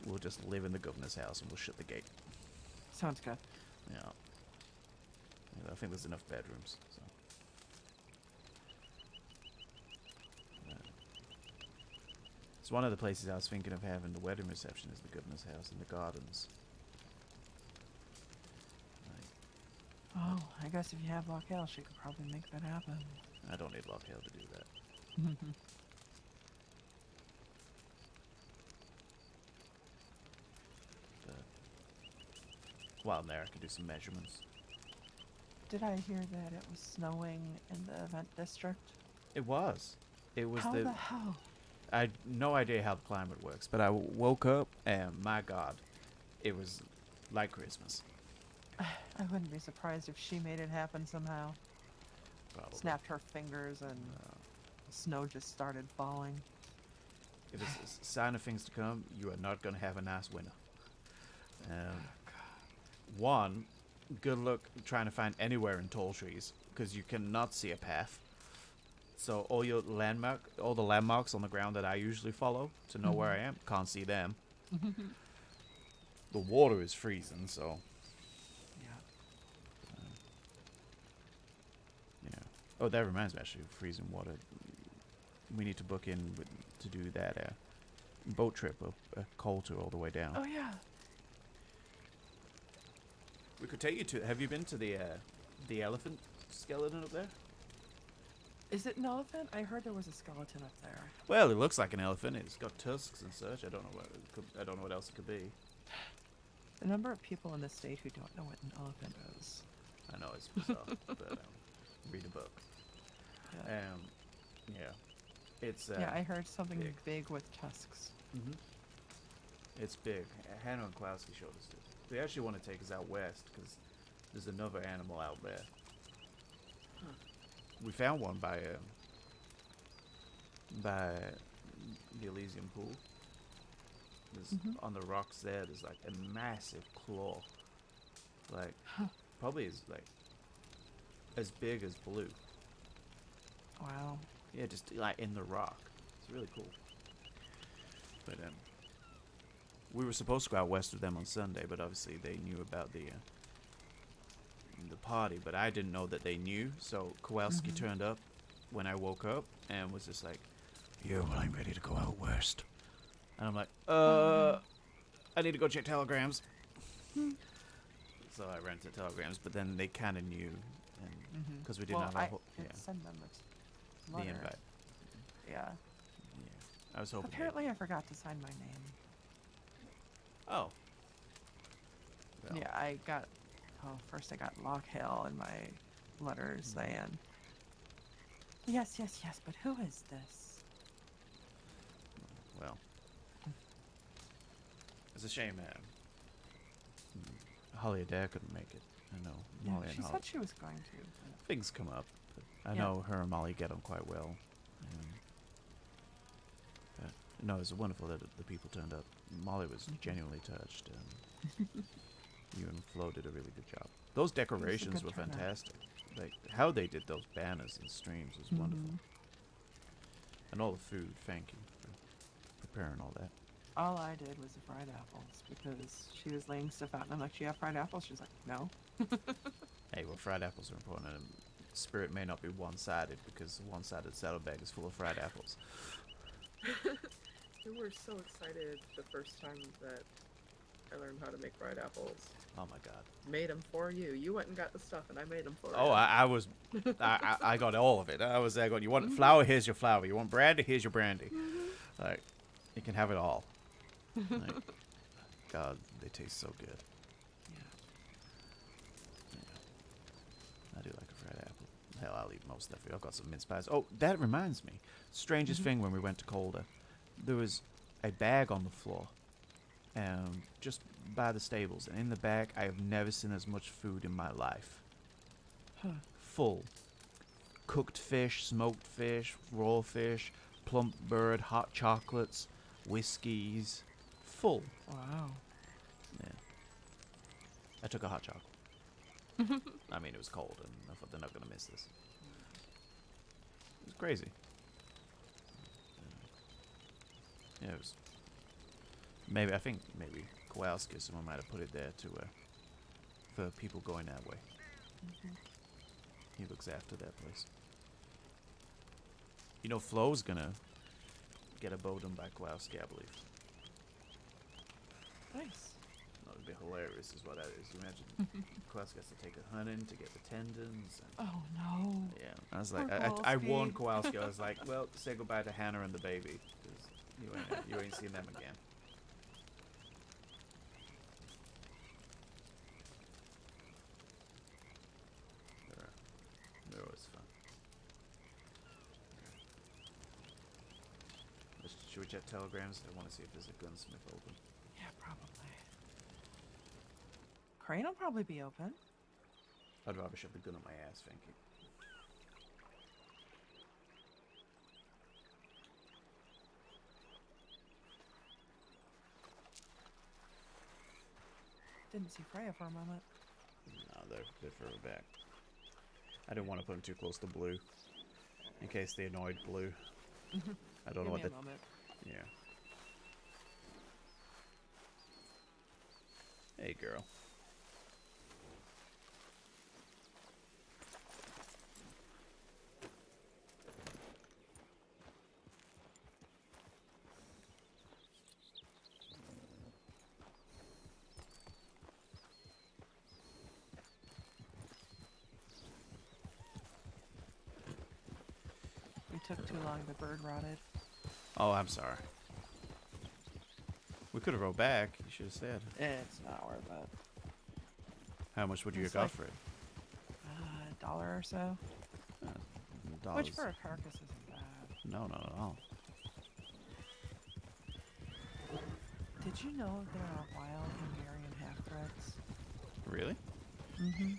will just live in the governor's house, and we'll shut the gate. Sounds good. Yeah. I think there's enough bedrooms. So. It's one of the places I was thinking of having the wedding reception is the governor's house in the gardens. Oh, I guess if you have Lockhale, she could probably make that happen. I don't need Lockhale to do that. But while I'm there, I can do some measurements. Did I hear that it was snowing in the event district? It was. It was How the hell? I had no idea how the climate works, but I woke up and my God, it was like Christmas. I wouldn't be surprised if she made it happen somehow. Probably. Snapped her fingers and snow just started falling. If it's a sign of things to come, you are not going to have a nice winter. One, good luck trying to find anywhere in tall trees, because you cannot see a path. So all the landmarks on the ground that I usually follow to know where I am, can't see them. The water is freezing, so yeah. Oh, that reminds me, actually, freezing water. We need to book in to do that boat trip up Coulter all the way down. Oh yeah. We could take you to. Have you been to the elephant skeleton up there? Is it an elephant? I heard there was a skeleton up there. Well, it looks like an elephant. It's got tusks and such. I don't know I don't know what else it could be. The number of people in this state who don't know what an elephant is. I know it's bizarre, but read a book. Yeah. Yeah. It's Yeah, I heard something big. big with tusks. It's big. Hannah and Klowski showed us this. They actually want to take us out west because there's another animal out there. We found one by the Elysium pool. There's on the rocks there's like a massive claw, like probably as big as Blue. Wow. Yeah, just like in the rock. It's really cool. But we were supposed to go out west with them on Sunday, but obviously they knew about the party, but I didn't know that they knew. So Kowalski turned up when I woke up and was just like, "Yeah, well, I'm ready to go out west." And I'm like, I need to go check telegrams." So I ran to telegrams, but then they kind of knew, and because we didn't have a whole, send them a the letter. invite. Yeah. Yeah, I was hoping. Apparently, I forgot to sign my name. Oh. Well, Yeah, I got. Oh, first I got Lockhale in my letter saying, yes, but who is this? Well, it's a shame, Holly Adair couldn't make it. I know. Yeah, Molly she and Holly. said she was going to. Things come up. But I Yeah. know her and Molly get on quite well. No, it was wonderful that the people turned up. Molly was genuinely touched. You and Flo did a really good job. Those decorations were turnout. fantastic. Like how they did those banners and streams was wonderful. And all the food. Thank you for preparing all that. All I did was the fried apples because she was laying stuff out, and I'm like, "Do you have fried apples?" She's like, "No." Hey, well, fried apples are important. And spirit may not be one-sided because the one-sided saddlebag is full of fried apples. We were so excited the first time that I learned how to make fried apples. Oh my God. Made them for you. You went and got the stuff, and I made them for Oh, you. I was, I got all of it. I was there going, you want flour? Here's your flour. You want brandy? Here's your brandy. Like, you can have it all. Like, God, they taste so good. Yeah. I do like a fried apple. Hell, I'll eat most of it. I've got some mince pies. Oh, that reminds me. Strangest thing when we went to Calder. There was a bag on the floor. just by the stables. And in the back, I have never seen as much food in my life. Huh. Full. Cooked fish, smoked fish, raw fish, plump bird, hot chocolates, whiskeys. Full. Wow. Yeah. I took a hot chocolate. I mean, it was cold, and I thought they're not gonna miss this. It was crazy. Yeah, it was. Maybe I think maybe Kowalski, someone might have put it there to for people going that way. He looks after that place. You know, Flo's gonna get a bow done by Kowalski, I believe. Nice. That would be hilarious, is what that is. You imagine Kowalski has to take her hunting to get the tendons. And Oh no. yeah, I was like, Poor I warned Kowalski. Kowalski. I was like, well, say goodbye to Hannah and the baby, 'cause you ain't seen them again. They're always fun. Should we check telegrams? I want to see if there's a gunsmith open. Yeah, probably. Crane will probably be open. I'd rather shove the gun up my ass, thank you. Didn't see Freya for a moment. No, they're further back. I didn't want to put them too close to Blue, in case they annoyed Blue. I don't know what Give the... me a moment. Yeah. Hey, girl. We took too long. The bird rotted. Oh, I'm sorry. We could have rolled back. You should have said. It's not worth it. How much would you It's have got like- for it? $1 or so. Dollars. Which for a carcass isn't bad. No, not at all. Did you know there are wild Hungarian half-breds? Really? Mm-hmm.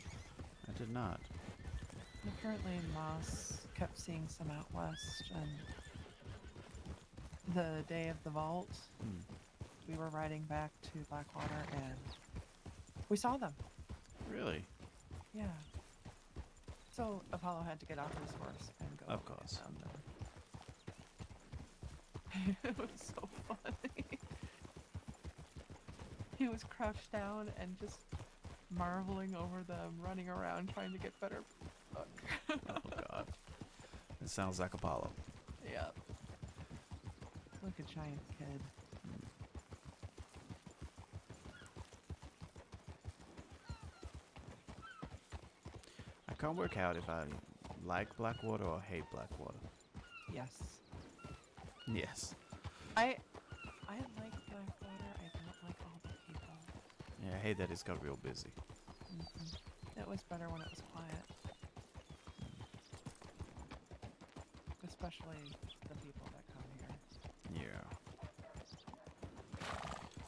I did not. Apparently Moss kept seeing some out west, and the day of the vault, we were riding back to Blackwater, and we saw them. Really? Yeah. So Apollo had to get off his horse and go. Of look at course. them. It was so funny. He was crouched down and just marveling over them, running around trying to get better look. Oh, God. It sounds like Apollo. Yep. Like a giant kid. I can't work out if I like Blackwater or hate Blackwater. Yes. Yes. I like Blackwater. I don't like all the people. Yeah, I hate that it's got real busy. It was better when it was quiet. Especially the people that come here. Yeah.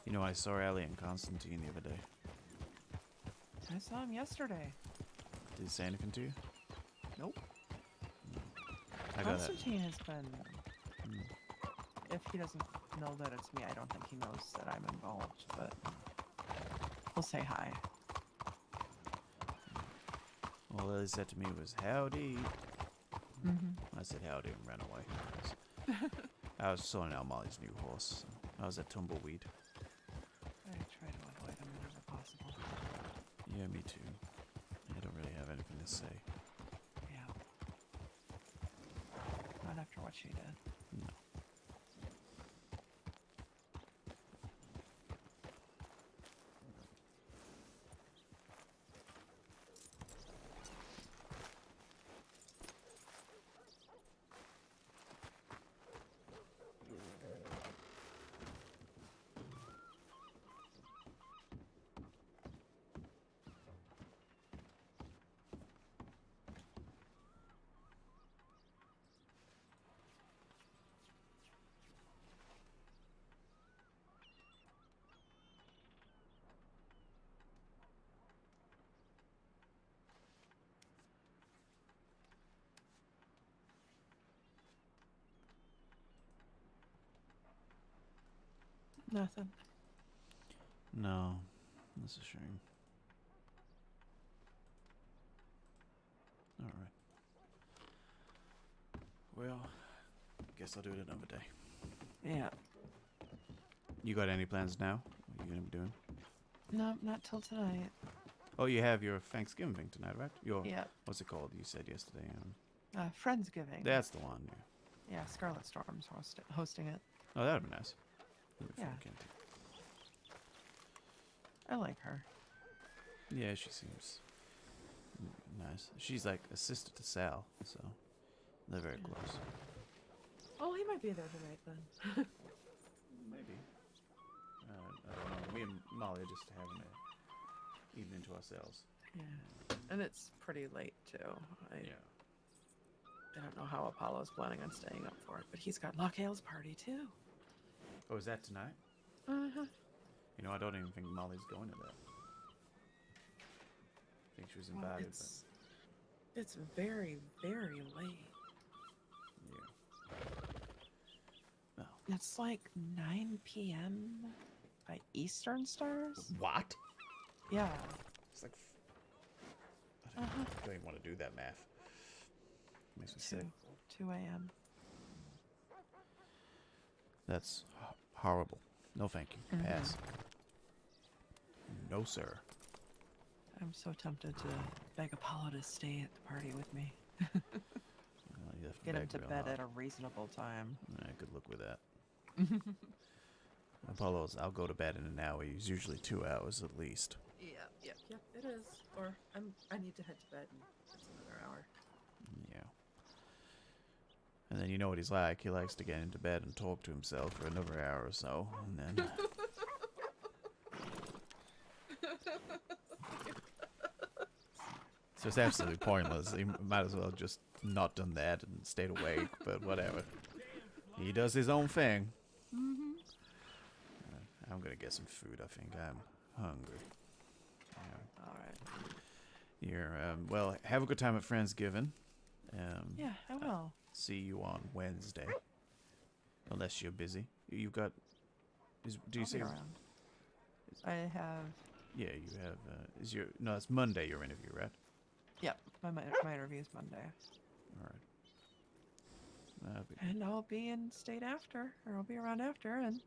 You know, I saw Ellie and Constantine the other day. I saw him yesterday. Did he say anything to you? Nope. I got that. Constantine has been. If he doesn't know that it's me, I don't think he knows that I'm involved, but we'll say hi. All Ellie said to me was, howdy. Mm-hmm. I said howdy and ran away. I was sorting out Molly's new horse. I was at Tumbleweed. I try to avoid him whenever possible. Yeah, me too. I don't really have anything to say. Yeah. Not after what she did. No. Nothing. No, that's a shame. All right. Well, guess I'll do it another day. Yeah. You got any plans now? What are you gonna be doing? No, not till tonight. Oh, you have your Thanksgiving thing tonight, right? Your Yeah. what's it called? You said yesterday. Friendsgiving. That's the one. Yeah. Yeah, Scarlet Storm's hosting it. Oh, that'd be nice. That'd be fun, Yeah. can't it? I like her. Yeah, she seems nice. She's like a sister to Sal, so they're very close. Oh, he might be there tonight then. Maybe. I don't know. Me and Molly are just having an evening to ourselves. Yeah. And it's pretty late too. Yeah. I don't know how Apollo's planning on staying up for it, but he's got Lockale's party too. Oh, is that tonight? Uh-huh. You know, I don't even think Molly's going to that. I think she was Well, invited, it's very, very late. but yeah. It's like 9 p.m. by Eastern Stars. What? Yeah. It's like. I don't even want to do that math. Makes me sick. 2 a.m. That's horrible. No, thank you. Mhm. Pass. No, sir. I'm so tempted to beg Apollo to stay at the party with me. Well, you have to Get him beg to real bed hard. at a reasonable time. Good luck with that. Apollo's, I'll go to bed in an hour. He's usually 2 hours at least. Yep, it is. Or I need to head to bed and it's another hour. Yeah. And then you know what he's like. He likes to get into bed and talk to himself for another hour or so, and then. So it's absolutely pointless. He might as well just not done that and stayed awake, but whatever. He does his own thing. I'm gonna get some food. I think I'm hungry. Yeah. All right. You're well. Have a good time at Friendsgiving. Yeah, I will. See you on Wednesday, unless you're busy. You got? Do you I'll say? be around. I have. Yeah, you have. Is your no? It's Monday. Your interview, right? Yep. My interview is Monday, All right. That'll be- and I'll be in state after, or I'll be around after, and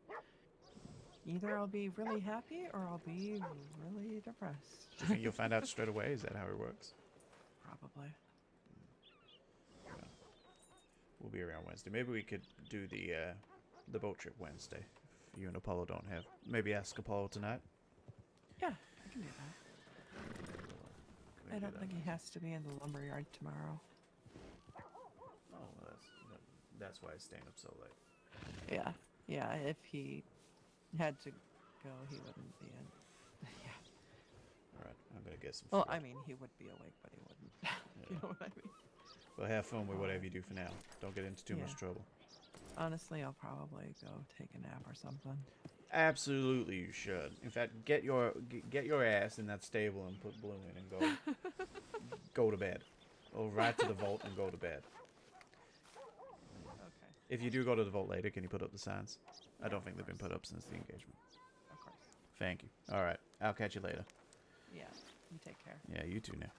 either I'll be really happy or I'll be really depressed. Do you think you'll find out straight away? Is that how it works? Probably. We'll be around Wednesday. Maybe we could do the boat trip Wednesday. If you and Apollo don't have, maybe ask Apollo tonight. Yeah, I can do that. I don't think he has to be in the lumberyard tomorrow. Oh, well, that's why he's staying up so late. Yeah. If he had to go, he wouldn't be in. Yeah. All right, I'm gonna get some. Well, food. I mean, he would be awake, but he wouldn't. You know what I mean? Well, have fun with whatever you do for now. Don't get into too much Yeah. trouble. Honestly, I'll probably go take a nap or something. Absolutely, you should. In fact, get your ass in that stable and put Blue in and go go to bed. Or right to the vault and go to bed. Okay, If you do go to the vault later, can you put up the signs? I don't think they've been put up since the engagement. of course. Thank you. All right, I'll catch you later. Yeah, you take care. Yeah, you too now.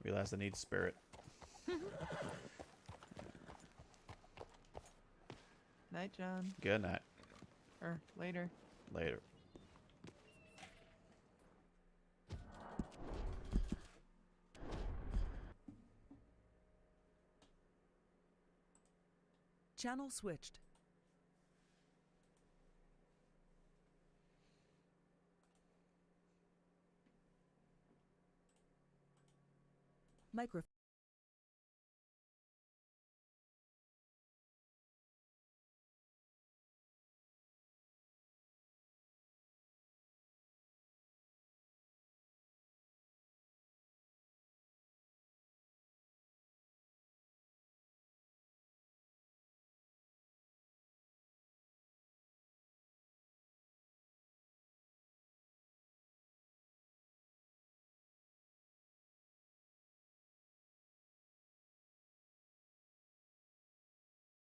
Realized I need spirit. Night, John. Good night. Or later. Later. Channel switched. Microphone.